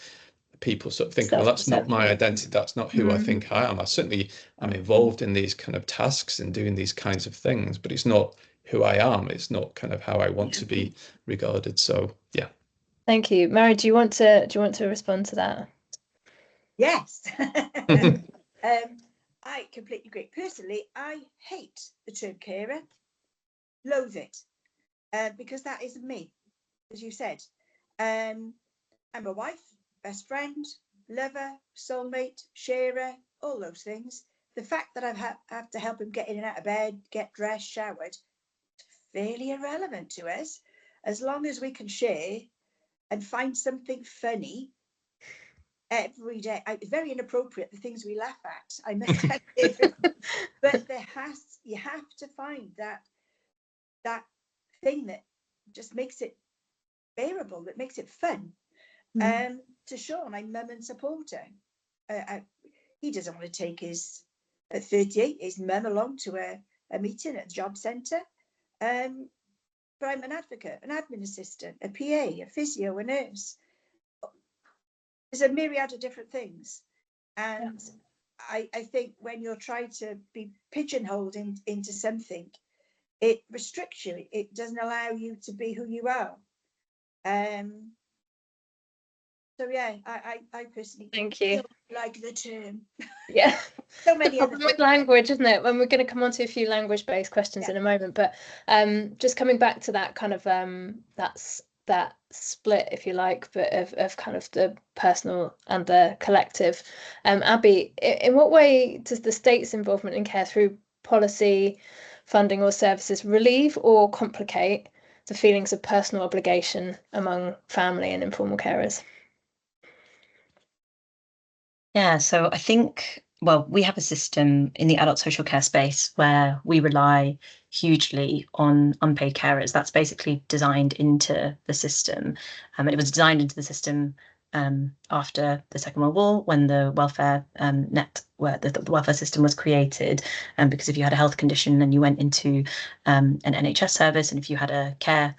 people sort of thinking, well, that's not my identity, that's not who I think I am. I certainly am involved in these kind of tasks and doing these kinds of things, but it's not who I am. It's not kind of how I want to be regarded. So yeah. Thank you. Mary, do you want to respond to that? Yes. I completely agree. Personally, I hate the term carer, loathe it, because that isn't me, as you said. I'm a wife, best friend, lover, soulmate, sharer, all those things. The fact that I have to help him get in and out of bed, get dressed, showered, fairly irrelevant to us, as long as we can share and find something funny every day. It's very inappropriate, the things we laugh at, I must tell you. But you have to find that thing that just makes it bearable, that makes it fun. To Sean, I'm mum and supporter. He doesn't want to take at 38, his mum along to a meeting at a job centre. But I'm an advocate, an admin assistant, a PA, a physio, a nurse. There's a myriad of different things. And I think when you're trying to be pigeonholed into something, it restricts you. It doesn't allow you to be who you are. So yeah, I personally don't like the term. Yeah. So many other with language, isn't it? When we're going to come on to a few language-based questions in a moment, but just coming back to that kind of that split, if you like, but of kind of the personal and the collective. Abby, in what way does the state's involvement in care through policy, funding or services relieve or complicate the feelings of personal obligation among family and informal carers? Yeah, so I think, well, we have a system in the adult social care space where we rely hugely on unpaid carers. That's basically designed into the system. And it was designed into the system after the Second World War, when the welfare the welfare system was created. Because if you had a health condition and you went into an NHS service, and if you had a care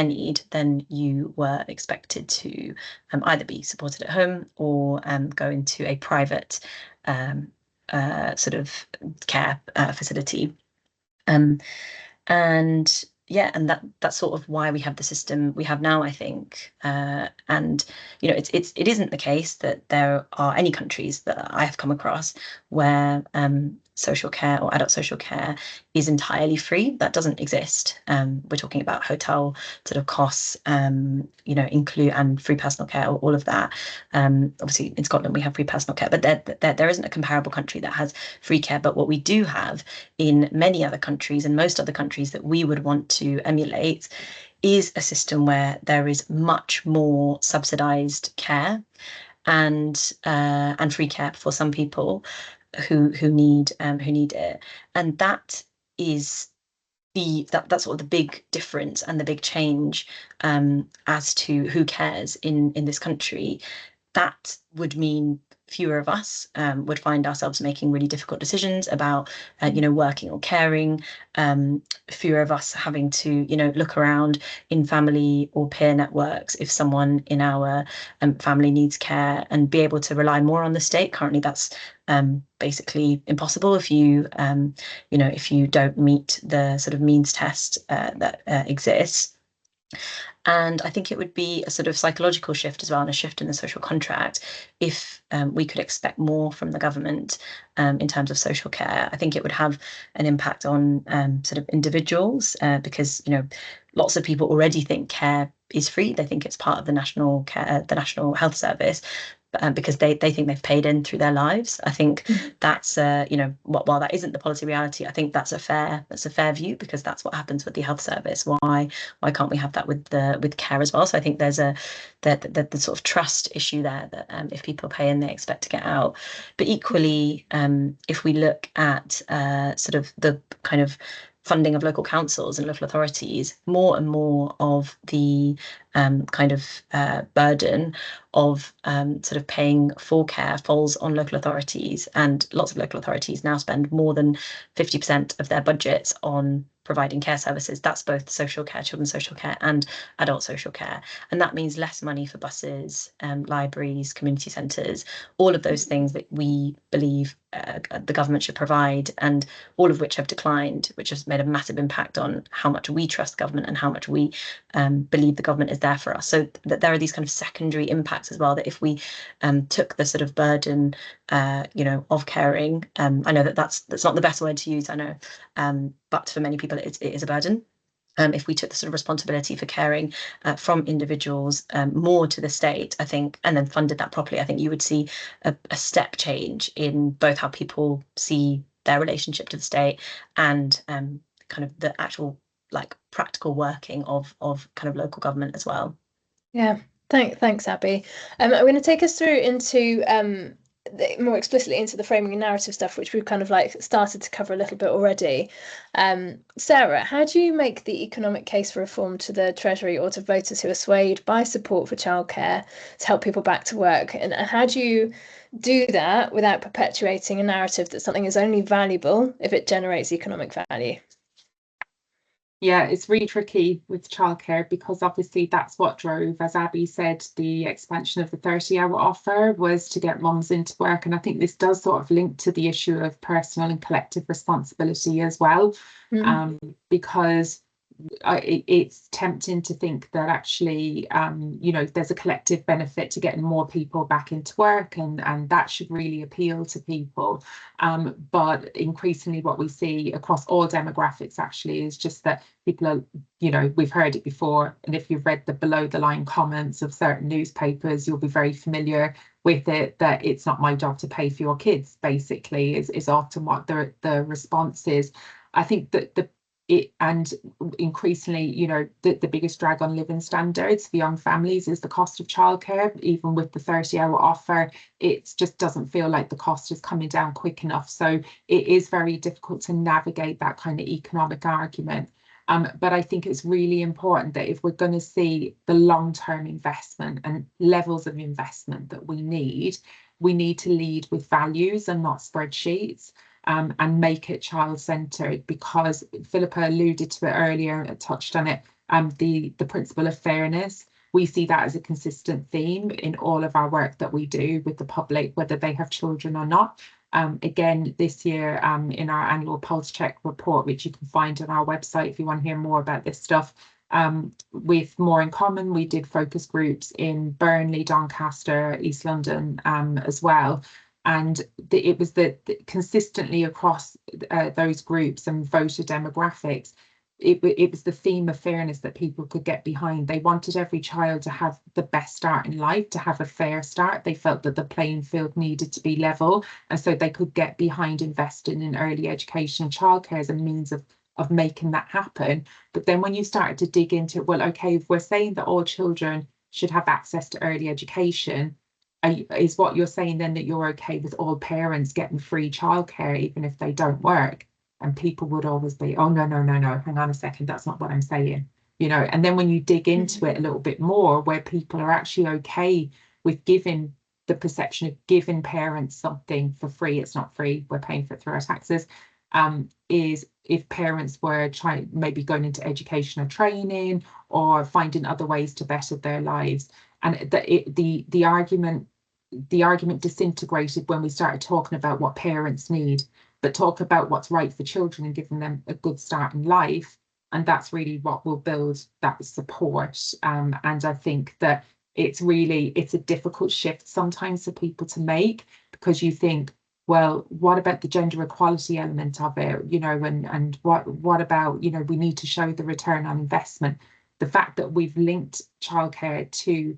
need, then you were expected to either be supported at home or go into a private sort of care facility. And yeah, and that's sort of why we have the system we have now, I think. And it isn't the case that there are any countries that I have come across where social care or adult social care is entirely free. That doesn't exist. We're talking about hotel sort of costs, include and free personal care, all of that. Obviously in Scotland we have free personal care, but there isn't a comparable country that has free care. But what we do have in many other countries and most other countries that we would want to emulate is a system where there is much more subsidized care and free care for some people who need it, and that is that's sort of the big difference and the big change as to who cares in this country. That would mean fewer of us would find ourselves making really difficult decisions about working or caring, fewer of us having to look around in family or peer networks if someone in our family needs care, and be able to rely more on the state. Currently that's basically impossible if you if you don't meet the sort of means test that exists. And I think it would be a sort of psychological shift as well, and a shift in the social contract, if we could expect more from the government in terms of social care. I think it would have an impact on sort of individuals because lots of people already think care is free. They think it's part of the national health service. because they think they've paid in through their lives. I think that's while that isn't the policy reality, I think that's a fair view, because that's what happens with the health service. Why can't we have that with care as well? So I think there's the sort of trust issue there, that if people pay in, they expect to get out. But equally, if we look at sort of the kind of funding of local councils and local authorities, more and more of the kind of burden of sort of paying for care falls on local authorities, and lots of local authorities now spend more than 50% of their budgets on providing care services. That's both social care, children's social care, and adult social care. And that means less money for buses, libraries, community centres, all of those things that we believe the government should provide, and all of which have declined, which has made a massive impact on how much we trust government and how much we believe the government is there for us. So that there are these kind of secondary impacts as well, that if we took the sort of burden of caring, I know that's not the best word to use, I know, but for many people it is a burden. If we took the sort of responsibility for caring from individuals more to the state, I think, and then funded that properly, I think you would see a step change in both how people see their relationship to the state and kind of the actual practical working of kind of local government as well. Yeah, thanks, Abby. I'm going to take us through into more explicitly into the framing and narrative stuff, which we've kind of started to cover a little bit already. Sarah, how do you make the economic case for reform to the Treasury or to voters who are swayed by support for childcare to help people back to work? And how do you do that without perpetuating a narrative that something is only valuable if it generates economic value? Yeah, it's really tricky with childcare, because obviously that's what drove, as Abby said, the expansion of the 30-hour offer was to get mums into work. And I think this does sort of link to the issue of personal and collective responsibility as well, because it's tempting to think that actually, there's a collective benefit to getting more people back into work, and that should really appeal to people. But increasingly what we see across all demographics actually is just that people are, we've heard it before, and if you've read the below the line comments of certain newspapers, you'll be very familiar with it, that it's not my job to pay for your kids, basically, is often what the response is. I think that and increasingly, the biggest drag on living standards for young families is the cost of childcare. Even with the 30-hour offer, it just doesn't feel like the cost is coming down quick enough. So it is very difficult to navigate that kind of economic argument. But I think it's really important that if we're going to see the long-term investment and levels of investment that we need to lead with values and not spreadsheets. And make it child-centred, because Philippa alluded to it earlier, touched on it, the principle of fairness. We see that as a consistent theme in all of our work that we do with the public, whether they have children or not. Again, this year in our annual pulse check report, which you can find on our website if you want to hear more about this stuff, with More in Common, we did focus groups in Burnley, Doncaster, East London as well. And it was consistently across those groups and voter demographics, it was the theme of fairness that people could get behind. They wanted every child to have the best start in life, to have a fair start. They felt that the playing field needed to be level, and so they could get behind investing in early education and childcare as a means of making that happen. But then when you started to dig into it, well, okay, if we're saying that all children should have access to early education, is what you're saying then that you're okay with all parents getting free childcare even if they don't work? And people would always be, oh no, hang on a second, that's not what I'm saying, and then when you dig into it a little bit more, where people are actually okay with giving the perception of giving parents something for free, it's not free, we're paying for it through our taxes, is if parents were maybe going into education or training or finding other ways to better their lives. And the argument disintegrated when we started talking about what parents need, but talk about what's right for children and giving them a good start in life. And that's really what will build that support. And I think that it's a difficult shift sometimes for people to make, because you think, well, what about the gender equality element of it? And what about, we need to show the return on investment. The fact that we've linked childcare to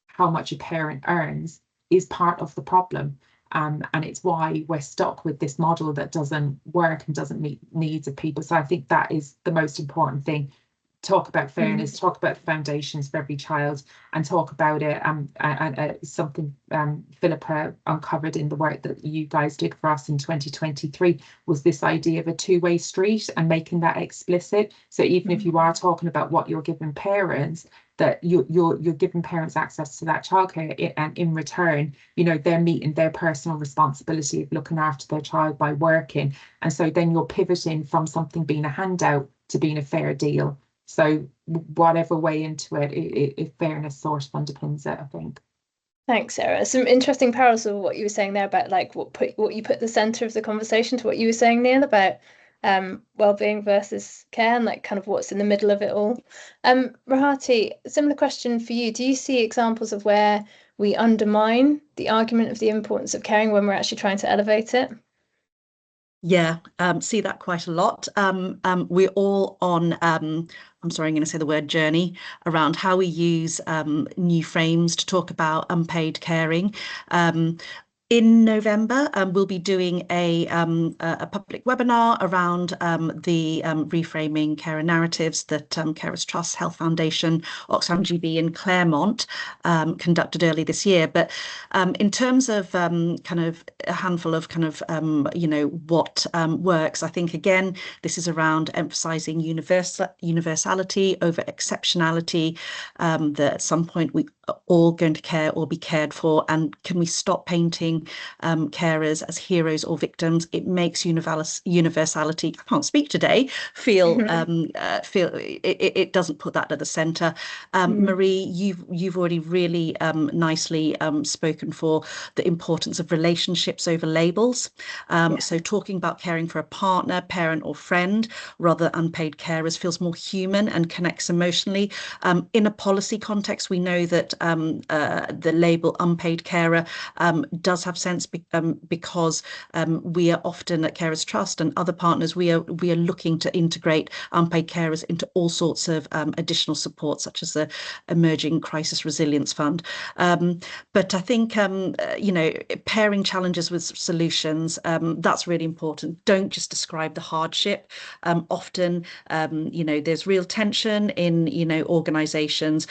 how much a parent earns is part of the problem. And it's why we're stuck with this model that doesn't work and doesn't meet needs of people. So I think that is the most important thing. Talk about fairness, talk about the foundations for every child, and talk about it. Something Philippa uncovered in the work that you guys did for us in 2023 was this idea of a two-way street and making that explicit. So even if you are talking about what you're giving parents, that you're giving parents access to that childcare, and in return, you know, they're meeting their personal responsibility of looking after their child by working. And so then you're pivoting from something being a handout to being a fair deal. So whatever way into it, fairness sort of underpins it, I think. Thanks, Sarah. Some interesting parallels of what you were saying there about like what you put at the centre of the conversation to what you were saying, Neil, about well-being versus care, and like kind of what's in the middle of it all. Rohati, similar question for you. Do you see examples of where we undermine the argument of the importance of caring when we're actually trying to elevate it? Yeah, see that quite a lot. We're all on, I'm sorry, I'm going to say the word journey around how we use new frames to talk about unpaid caring. In November, we'll be doing a public webinar around the reframing carer narratives that Carers Trust, Health Foundation, Oxfam GB and Claremont conducted early this year. But in terms of kind of a handful of kind of, you know, what works, I think, again, this is around emphasising universality over exceptionality, that at some point we are all going to care or be cared for, and can we stop painting carers as heroes or victims? It makes universality, I can't speak today, feel it doesn't put that at the centre. Marie, you've already really nicely spoken for the importance of relationships over labels. So talking about caring for a partner, parent or friend rather than unpaid carers feels more human and connects emotionally. In a policy context, we know that the label unpaid carer does have sense because we are often at Carers Trust and other partners, we are looking to integrate unpaid carers into all sorts of additional support, such as the Emerging Crisis Resilience Fund. But I think, you know, pairing challenges with solutions, that's really important. Don't just describe the hardship. Often, you know, there's real tension in, you know, organisations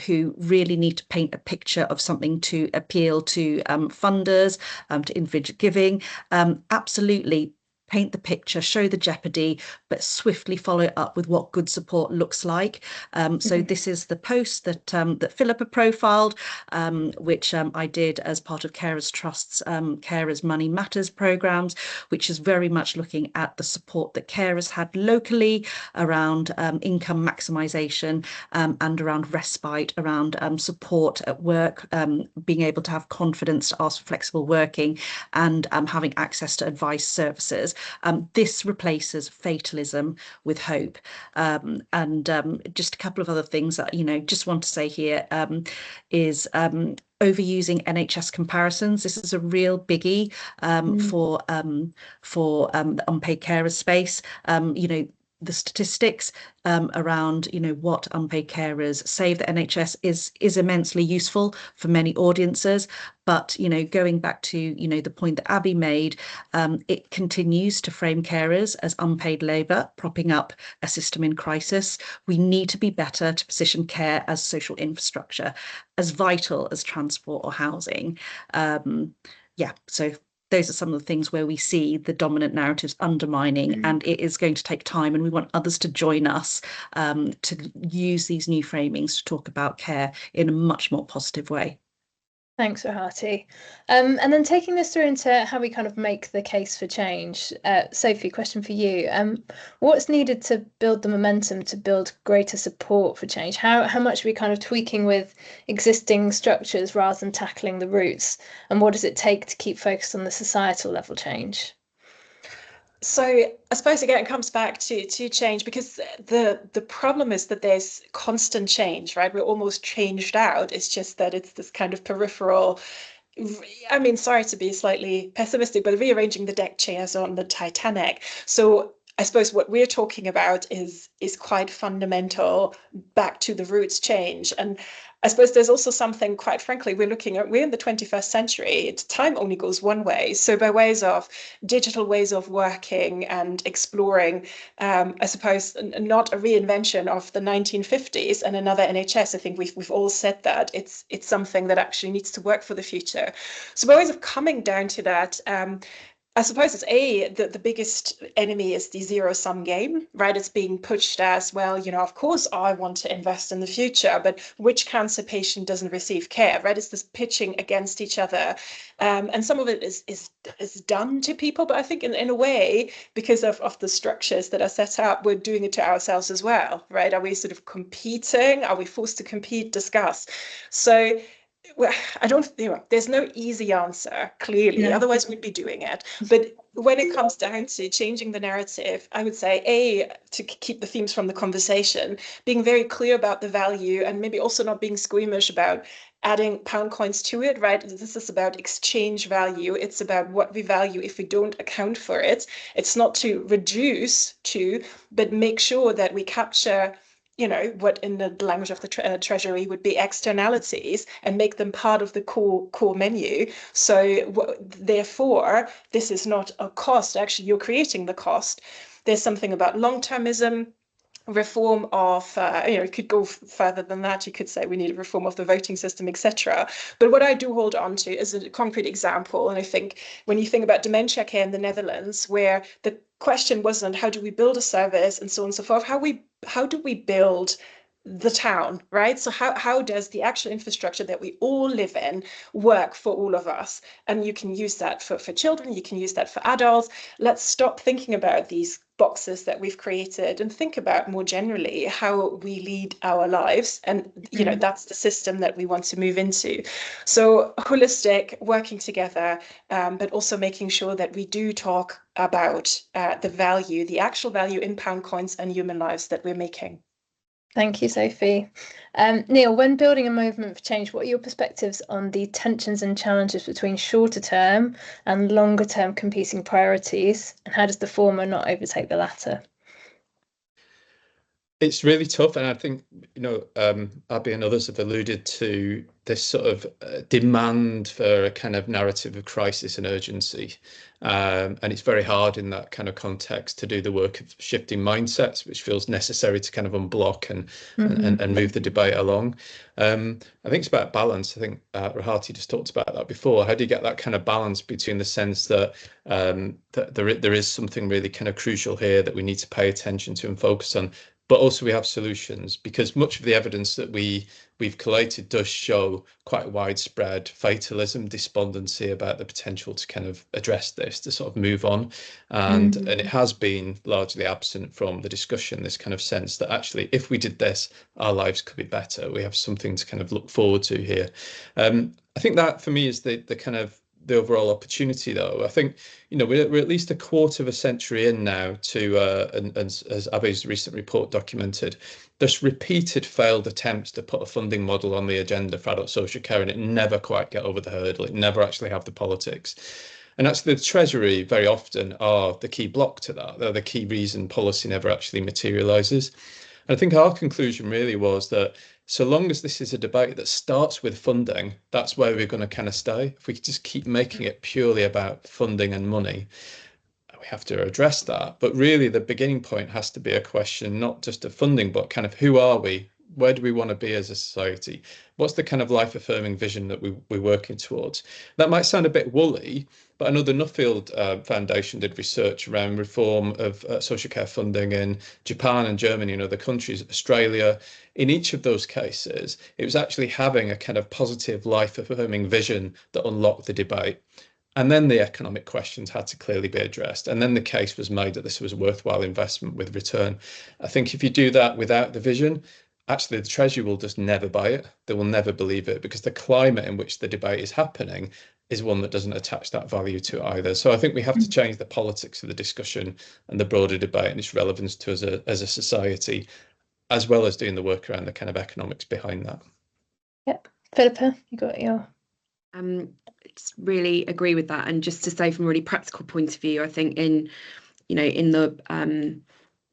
who really need to paint a picture of something to appeal to funders, to individual giving. Absolutely paint the picture, show the jeopardy, but swiftly follow it up with what good support looks like. So this is the post that that Philippa profiled, which I did as part of Carers Trust's Carers Money Matters programmes, which is very much looking at the support that carers had locally around income maximisation and around respite, around support at work, being able to have confidence to ask for flexible working, and having access to advice services. This replaces fatalism with hope. And just a couple of other things that, you know, just want to say here is overusing NHS comparisons. This is a real biggie for the unpaid carer space. You know, the statistics around, you know, what unpaid carers save the NHS is immensely useful for many audiences. But, you know, going back to, you know, the point that Abby made, it continues to frame carers as unpaid labour, propping up a system in crisis. We need to be better to position care as social infrastructure, as vital as transport or housing. Yeah, so those are some of the things where we see the dominant narratives undermining, and it is going to take time, and we want others to join us to use these new framings to talk about care in a much more positive way. Thanks, Rohati. And then taking this through into how we kind of make the case for change. Sophie, question for you. What's needed to build the momentum to build greater support for change? How much are we kind of tweaking with existing structures rather than tackling the roots? And what does it take to keep focused on the societal level change? So I suppose again it comes back to change, because the problem is that there's constant change, right? We're almost changed out. It's just that it's this kind of peripheral, I mean, sorry to be slightly pessimistic, but rearranging the deck chairs on the Titanic. So I suppose what we're talking about is quite fundamental, back to the roots change. And I suppose there's also something, quite frankly, we're in the 21st century. Time only goes one way. So by ways of digital ways of working and exploring, I suppose not a reinvention of the 1950s and another NHS. I think we've all said that it's something that actually needs to work for the future. So by ways of coming down to that, I suppose it's the biggest enemy is the zero-sum game, right? It's being pushed as, well, of course I want to invest in the future, but which cancer patient doesn't receive care, right? It's this pitching against each other. And some of it is done to people, but I think in a way, because of the structures that are set up, we're doing it to ourselves as well, right? Are we sort of competing? Are we forced to compete, discuss? So, well, I don't, there's no easy answer, clearly, otherwise we'd be doing it. But when it comes down to changing the narrative, I would say, to keep the themes from the conversation, being very clear about the value, and maybe also not being squeamish about adding pound coins to it, right? This is about exchange value. It's about what we value if we don't account for it. It's not to reduce to, but make sure that we capture what in the language of the Treasury would be externalities, and make them part of the core menu. So therefore, this is not a cost. Actually, you're creating the cost. There's something about long-termism, reform of, you could go further than that. You could say we need a reform of the voting system, etc. But what I do hold on to is a concrete example. And I think when you think about dementia care in the Netherlands, where the question wasn't how do we build a service and so on and so forth, how do we build the town, right? So how does the actual infrastructure that we all live in work for all of us? And you can use that for children, you can use that for adults. Let's stop thinking about these boxes that we've created and think about more generally how we lead our lives. And that's the system that we want to move into. So holistic, working together, but also making sure that we do talk about the value, the actual value in pound coins and human lives that we're making. Thank you, Sophie. Neil, when building a movement for change, what are your perspectives on the tensions and challenges between shorter term and longer term competing priorities, and how does the former not overtake the latter? It's really tough, and I think Abby and others have alluded to this sort of demand for a kind of narrative of crisis and urgency, and it's very hard in that kind of context to do the work of shifting mindsets, which feels necessary to kind of unblock and move the debate along. I think it's about balance. I think Rohati just talked about that before. How do you get that kind of balance between the sense that that there is something really kind of crucial here that we need to pay attention to and focus on, but also we have solutions, because much of the evidence that we've collated does show quite widespread fatalism, despondency about the potential to kind of address this, to sort of move on. And it has been largely absent from the discussion, this kind of sense that actually, if we did this, our lives could be better. We have something to kind of look forward to here. I think that for me is the kind of the overall opportunity, though. I think we're at least a quarter of a century in now to and as Abby's recent report documented, there's repeated failed attempts to put a funding model on the agenda for adult social care, and it never quite get over the hurdle. It never actually have the politics. And actually the Treasury very often are the key block to that. They're the key reason policy never actually materialises. And I think our conclusion really was that so long as this is a debate that starts with funding, that's where we're going to kind of stay. If we just keep making it purely about funding and money, we have to address that. But really, the beginning point has to be a question not just of funding, but kind of who are we? Where do we want to be as a society? What's the kind of life-affirming vision that we're working towards? That might sound a bit woolly, but I know the Nuffield Foundation did research around reform of social care funding in Japan and Germany and other countries, Australia. In each of those cases, it was actually having a kind of positive life-affirming vision that unlocked the debate. And then the economic questions had to clearly be addressed. And then the case was made that this was a worthwhile investment with return. I think if you do that without the vision, actually the Treasury will just never buy it. They will never believe it, because the climate in which the debate is happening is one that doesn't attach that value to it either. So I think we have to change the politics of the discussion and the broader debate and its relevance to us as a society, as well as doing the work around the kind of economics behind that. Yep. Philippa, you got your... Really agree with that. And just to say, from a really practical point of view, I think in you know, in the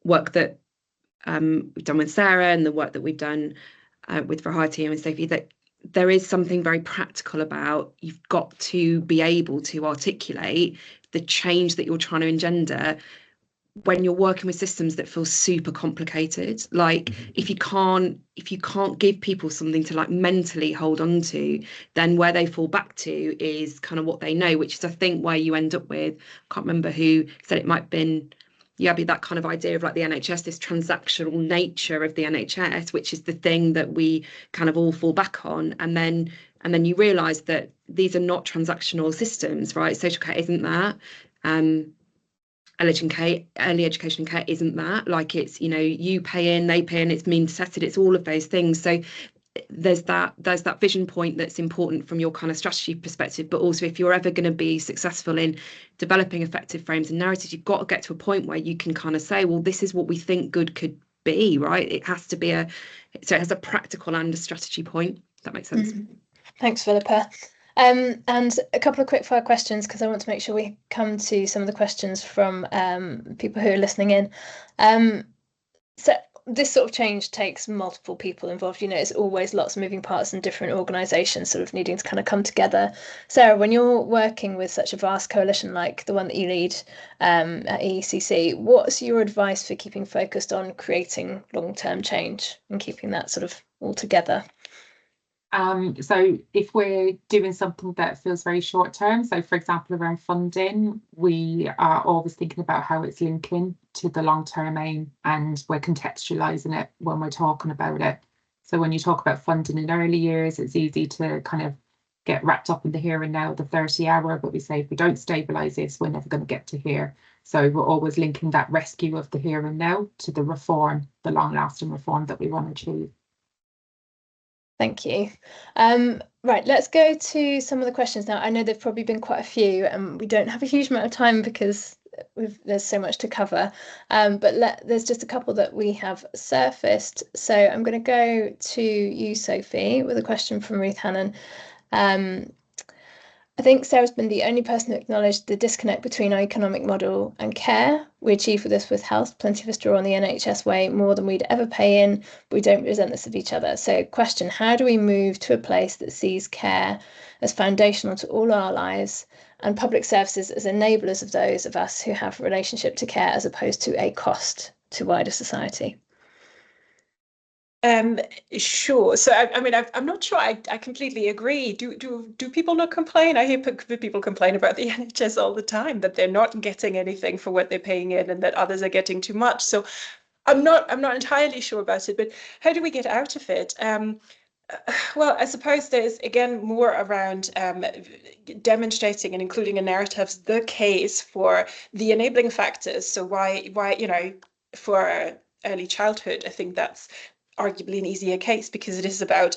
work that we've done with Sarah and the work that we've done with Rohati and with Sophie, that there is something very practical about you've got to be able to articulate the change that you're trying to engender when you're working with systems that feel super complicated. Like if you can't give people something to like mentally hold on to, then where they fall back to is kind of what they know, which is I think where you end up with, I can't remember who said it, might have been be that kind of idea of like the NHS, this transactional nature of the NHS, which is the thing that we kind of all fall back on. And then you realise that these are not transactional systems, right? Social care isn't that. Early education care isn't that. Like it's, you know, you pay in, they pay in, it's means tested, it's all of those things. So there's that vision point that's important from your kind of strategy perspective, but also if you're ever going to be successful in developing effective frames and narratives, you've got to get to a point where you can kind of say, well, this is what we think good could be, right? It has to be so it has a practical and a strategy point. If that makes sense. Thanks, Philippa. And a couple of quick fire questions, because I want to make sure we come to some of the questions from people who are listening in. So this sort of change takes multiple people involved. You know, it's always lots of moving parts and different organisations sort of needing to kind of come together. Sarah, when you're working with such a vast coalition like the one that you lead at EECC, what's your advice for keeping focused on creating long-term change and keeping that sort of all together? So if we're doing something that feels very short term, so for example around funding, we are always thinking about how it's linking to the long term aim, and we're contextualizing it when we're talking about it. So when you talk about funding in early years, it's easy to kind of get wrapped up in the here and now, the 30-hour, but we say if we don't stabilize this, we're never going to get to here. So we're always linking that rescue of the here and now to the reform, the long lasting reform that we want to achieve. Thank you. Right, let's go to some of the questions now. I know there've probably been quite a few, and we don't have a huge amount of time because there's so much to cover. But there's just a couple that we have surfaced. So I'm going to go to you, Sophie, with a question from Ruth Hannon. I think Sarah's been the only person who acknowledged the disconnect between our economic model and care. We achieve this with health. Plenty of us draw on the NHS way more than we'd ever pay in, but we don't resent this of each other. So question, how do we move to a place that sees care as foundational to all our lives and public services as enablers of those of us who have a relationship to care as opposed to a cost to wider society? Sure. So I mean, I'm not sure I completely agree. Do people not complain? I hear people complain about the NHS all the time, that they're not getting anything for what they're paying in and that others are getting too much. So I'm not entirely sure about it, but how do we get out of it? Well, I suppose there's again more around demonstrating and including in narratives the case for the enabling factors. So why you know, for early childhood, I think that's arguably an easier case because it is about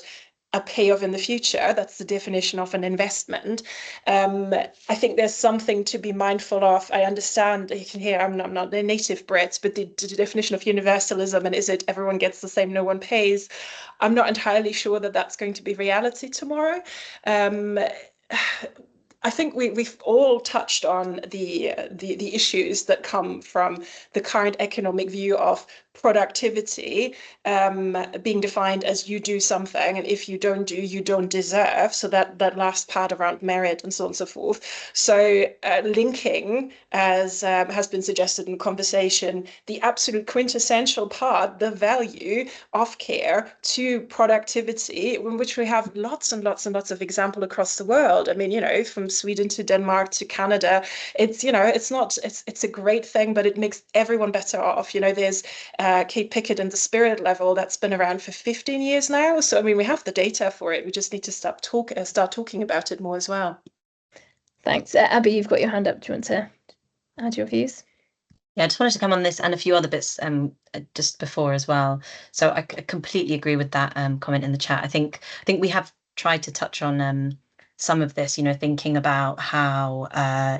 a payoff in the future. That's the definition of an investment. I think there's something to be mindful of. I understand, you can hear I'm not a native Brit, but the definition of universalism and is it everyone gets the same, no one pays? I'm not entirely sure that that's going to be reality tomorrow. I think we've all touched on the issues that come from the current economic view of productivity being defined as you do something, and if you don't do, you don't deserve. So that last part around merit and so on and so forth. So linking, as has been suggested in conversation, the absolute quintessential part, the value of care, to productivity, in which we have lots and lots and lots of example across the world. I mean, you know, from Sweden to Denmark to Canada, it's, you know, it's a great thing, but it makes everyone better off. You know, there's Kate Pickett and the Spirit level that's been around for 15 years now. So I mean, we have the data for it. We just need to start talking about it more as well. Thanks. Abby, you've got your hand up. Do you want to add your views? Yeah, I just wanted to come on this and a few other bits just before as well. So I completely agree with that comment in the chat. I think we have tried to touch on some of this, you know, thinking about how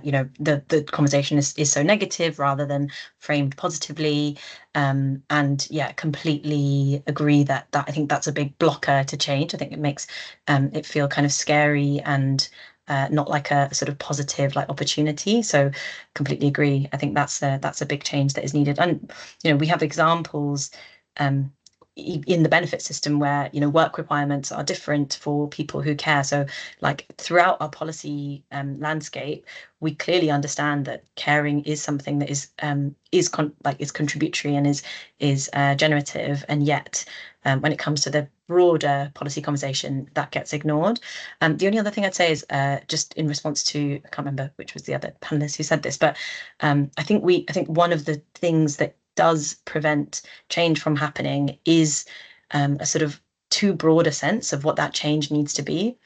you know, the conversation is so negative rather than framed positively, and yeah, completely agree that I think that's a big blocker to change. I think it makes it feel kind of scary and not like a sort of positive like opportunity. So completely agree. I think that's a big change that is needed. And we have examples in the benefit system where work requirements are different for people who care. So like throughout our policy landscape, we clearly understand that caring is something that is contributory and is generative, and yet when it comes to the broader policy conversation, that gets ignored. The only other thing I'd say is just in response to, I can't remember which was the other panelist who said this, but I think one of the things that does prevent change from happening is a sort of too broad a sense of what that change needs to be.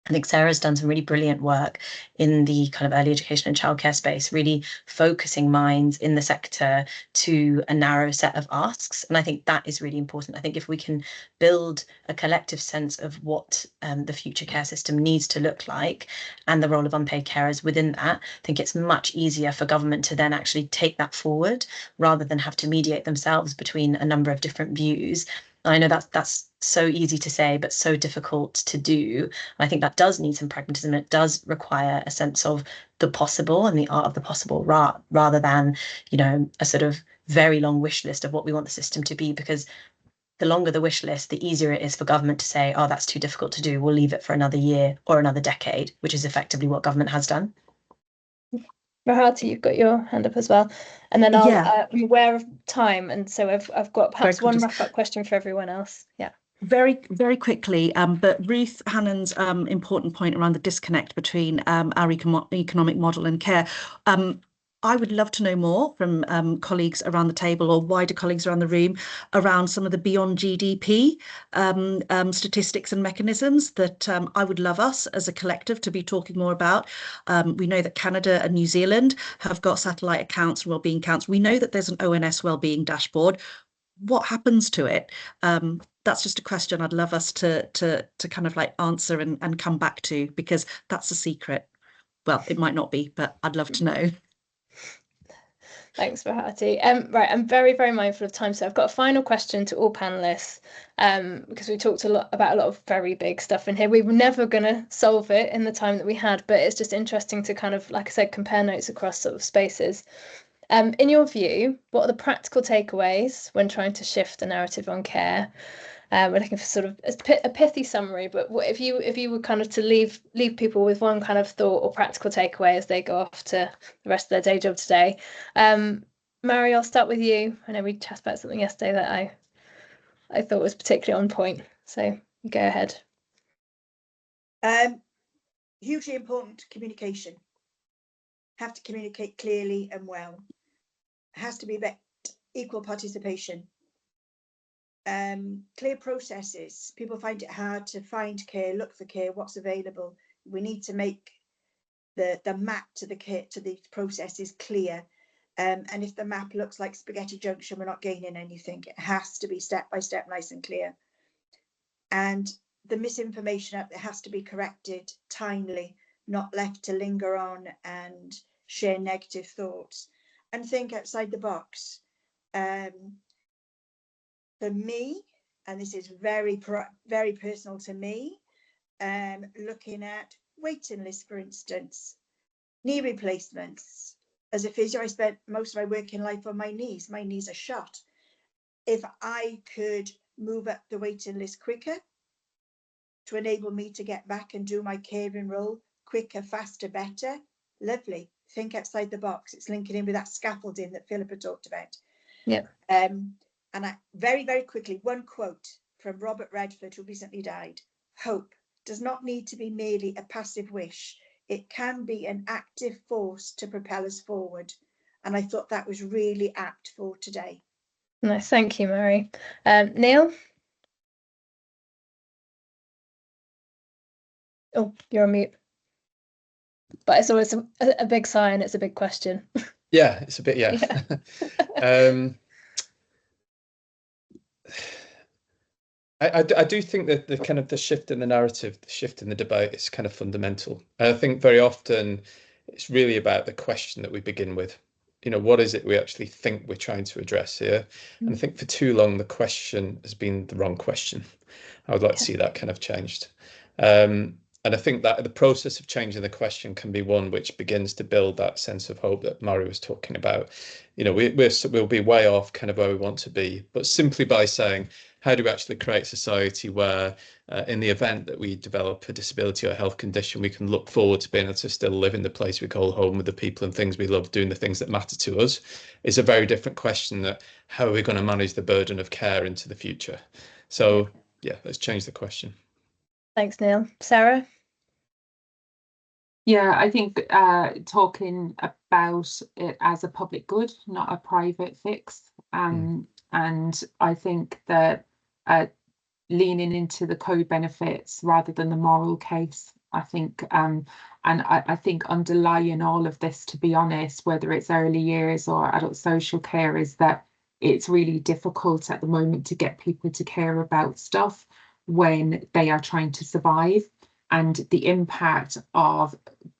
I think Sarah's done some really brilliant work in the kind of early education and childcare space, really focusing minds in the sector to a narrow set of asks. And I think that is really important. I think if we can build a collective sense of what the future care system needs to look like and the role of unpaid carers within that, I think it's much easier for government to then actually take that forward rather than have to mediate themselves between a number of different views. I know that's so easy to say, but so difficult to do. I think that does need some pragmatism. It does require a sense of the possible and the art of the possible, rather than, a sort of very long wish list of what we want the system to be. Because the longer the wish list, the easier it is for government to say, oh, that's too difficult to do, we'll leave it for another year or another decade, which is effectively what government has done. Rohati, you've got your hand up as well, and then I'm aware of time, and so I've got perhaps one wrap-up question for everyone else. Yeah. Very, very quickly, but Ruth Hannon's important point around the disconnect between our economic model and care. I would love to know more from colleagues around the table or wider colleagues around the room around some of the beyond GDP statistics and mechanisms that I would love us as a collective to be talking more about. We know that Canada and New Zealand have got satellite accounts and wellbeing counts. We know that there's an ONS wellbeing dashboard. What happens to it? That's just a question I'd love us to kind of like answer and come back to, because that's a secret. Well, it might not be, but I'd love to know. Thanks, Rohati. Right, I'm very, very mindful of time, so I've got a final question to all panelists, because we talked about a lot of very big stuff in here. We were never going to solve it in the time that we had, but it's just interesting to kind of, like I said, compare notes across sort of spaces. In your view, what are the practical takeaways when trying to shift the narrative on care? We're looking for sort of a pithy summary, but what if you were kind of to leave people with one kind of thought or practical takeaway as they go off to the rest of their day job today? Mary, I'll start with you. I know we chatted about something yesterday that I thought was particularly on point, so you go ahead. Hugely important communication. Have to communicate clearly and well. Has to be about equal participation. Clear processes. People find it hard to find care, look for care, what's available. We need to make the map to the care, to the processes clear. And if the map looks like spaghetti junction, we're not gaining anything. It has to be step by step, nice and clear. And the misinformation out there has to be corrected timely, not left to linger on and share negative thoughts. And think outside the box. For me, and this is very, very personal to me, looking at waiting lists, for instance, knee replacements. As a physio, I spent most of my working life on my knees. My knees are shot. If I could move up the waiting list quicker to enable me to get back and do my caring role quicker, faster, better, lovely. Think outside the box. It's linking in with that scaffolding that Philippa talked about. Yeah. And I, very, very quickly, one quote from Robert Redford, who recently died. Hope does not need to be merely a passive wish. It can be an active force to propel us forward. And I thought that was really apt for today. Nice, thank you, Mary. Neil? Oh, you're on mute. But it's always a big sign, it's a big question. Yeah, it's a bit, yeah. I do think that the kind of the shift in the narrative, the shift in the debate is kind of fundamental. I think very often it's really about the question that we begin with. What is it we actually think we're trying to address here? And I think for too long, the question has been the wrong question. I would like to see that kind of changed. And And I think that the process of changing the question can be one which begins to build that sense of hope that Mari was talking about. You know, we'll be way off kind of where we want to be, but simply by saying, how do we actually create society where in the event that we develop a disability or a health condition, we can look forward to being able to still live in the place we call home with the people and things we love, doing the things that matter to us, is a very different question that how are we going to manage the burden of care into the future? So yeah, let's change the question. Thanks, Neil. Sarah? Yeah, I think talking about it as a public good, not a private fix. And I think that leaning into the co-benefits rather than the moral case, I think, and I think underlying all of this, to be honest, whether it's early years or adult social care, is that it's really difficult at the moment to get people to care about stuff when they are trying to survive. And the impact of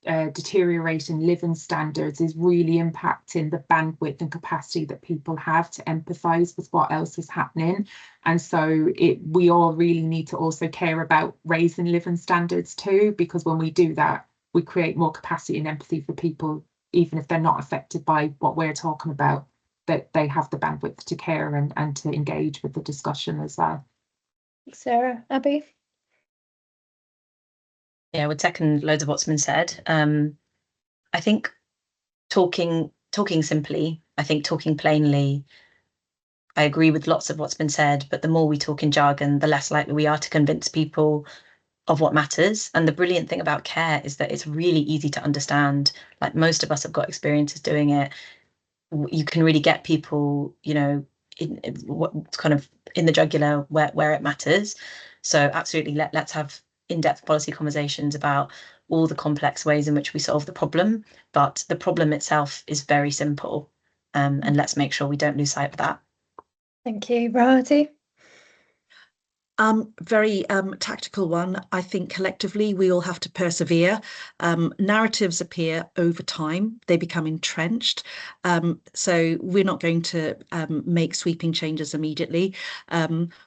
deteriorating living standards is really impacting the bandwidth and capacity that people have to empathise with what else is happening. And so we all really need to also care about raising living standards too, because when we do that, we create more capacity and empathy for people, even if they're not affected by what we're talking about, that they have the bandwidth to care and to engage with the discussion as well. Sarah, Abby? Yeah, I would second loads of what's been said. I think talking simply, I think talking plainly, I agree with lots of what's been said, but the more we talk in jargon, the less likely we are to convince people of what matters. And the brilliant thing about care is that it's really easy to understand. Like, most of us have got experiences doing it. You can really get people, you know, in what kind of in the jugular where it matters. So absolutely, let's have in-depth policy conversations about all the complex ways in which we solve the problem, but the problem itself is very simple, and let's make sure we don't lose sight of that. Thank you. Rohati? Very tactical one. I think collectively we all have to persevere. Narratives appear over time, they become entrenched. So we're not going to make sweeping changes immediately.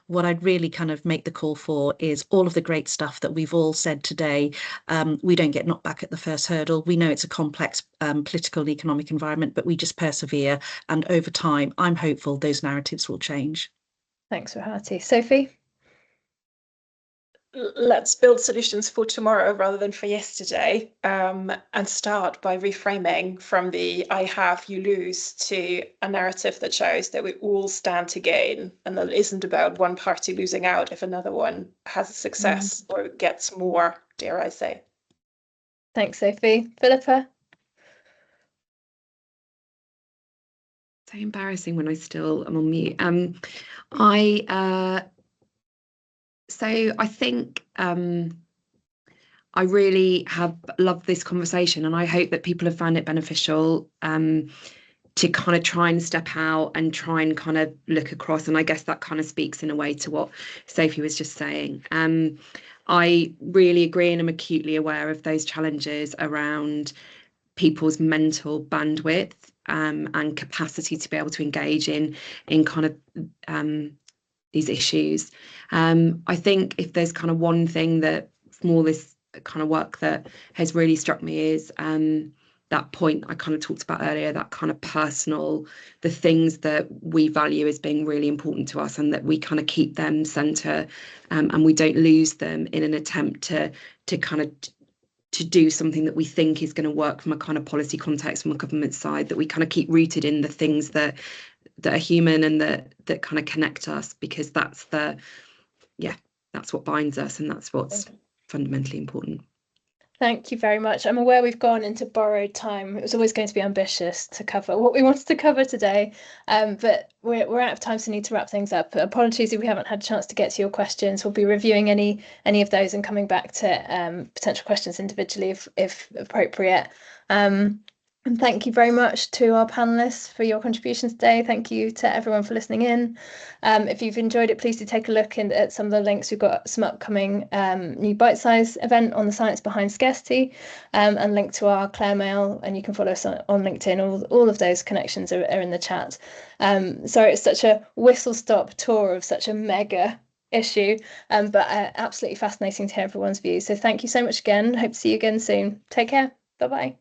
What I'd really kind of make the call for is all of the great stuff that we've all said today. We don't get knocked back at the first hurdle. We know it's a complex political and economic environment, but we just persevere. And over time, I'm hopeful those narratives will change. Thanks, Rohati. Sophie? Let's build solutions for tomorrow rather than for yesterday, and start by reframing from the I have, you lose to a narrative that shows that we all stand to gain, and that it isn't about one party losing out if another one has a success or gets more, dare I say. Thanks, Sophie. Philippa? So embarrassing when I still am on mute. So I think I really have loved this conversation, and I hope that people have found it beneficial to kind of try and step out and try and kind of look across. And I guess that kind of speaks in a way to what Sophie was just saying. I really agree, and I'm acutely aware of those challenges around people's mental bandwidth and capacity to be able to engage in kind of these issues. I think if there's kind of one thing that from all this kind of work that has really struck me is that point I kind of talked about earlier, that kind of personal, the things that we value as being really important to us, and that we kind of keep them centre, and we don't lose them in an attempt to kind of to do something that we think is going to work from a kind of policy context from a government side, that we kind of keep rooted in the things that are human and that kind of connect us, because that's what binds us, and that's what's fundamentally important. Thank you very much. I'm aware we've gone into borrowed time. It was always going to be ambitious to cover what we wanted to cover today, but we're out of time, so need to wrap things up. Apologies if we haven't had a chance to get to your questions. We'll be reviewing any of those and coming back to potential questions individually if appropriate. And thank you very much to our panellists for your contributions today. Thank you to everyone for listening in. If you've enjoyed it, please do take a look at some of the links. We've got some upcoming new bite-size event on the science behind scarcity, and link to our Clare Mail, and you can follow us on LinkedIn. All of those connections are in the chat. Sorry, it's such a whistle-stop tour of such a mega issue, but absolutely fascinating to hear everyone's views. So thank you so much again. Hope to see you again soon. Take care. Bye-bye.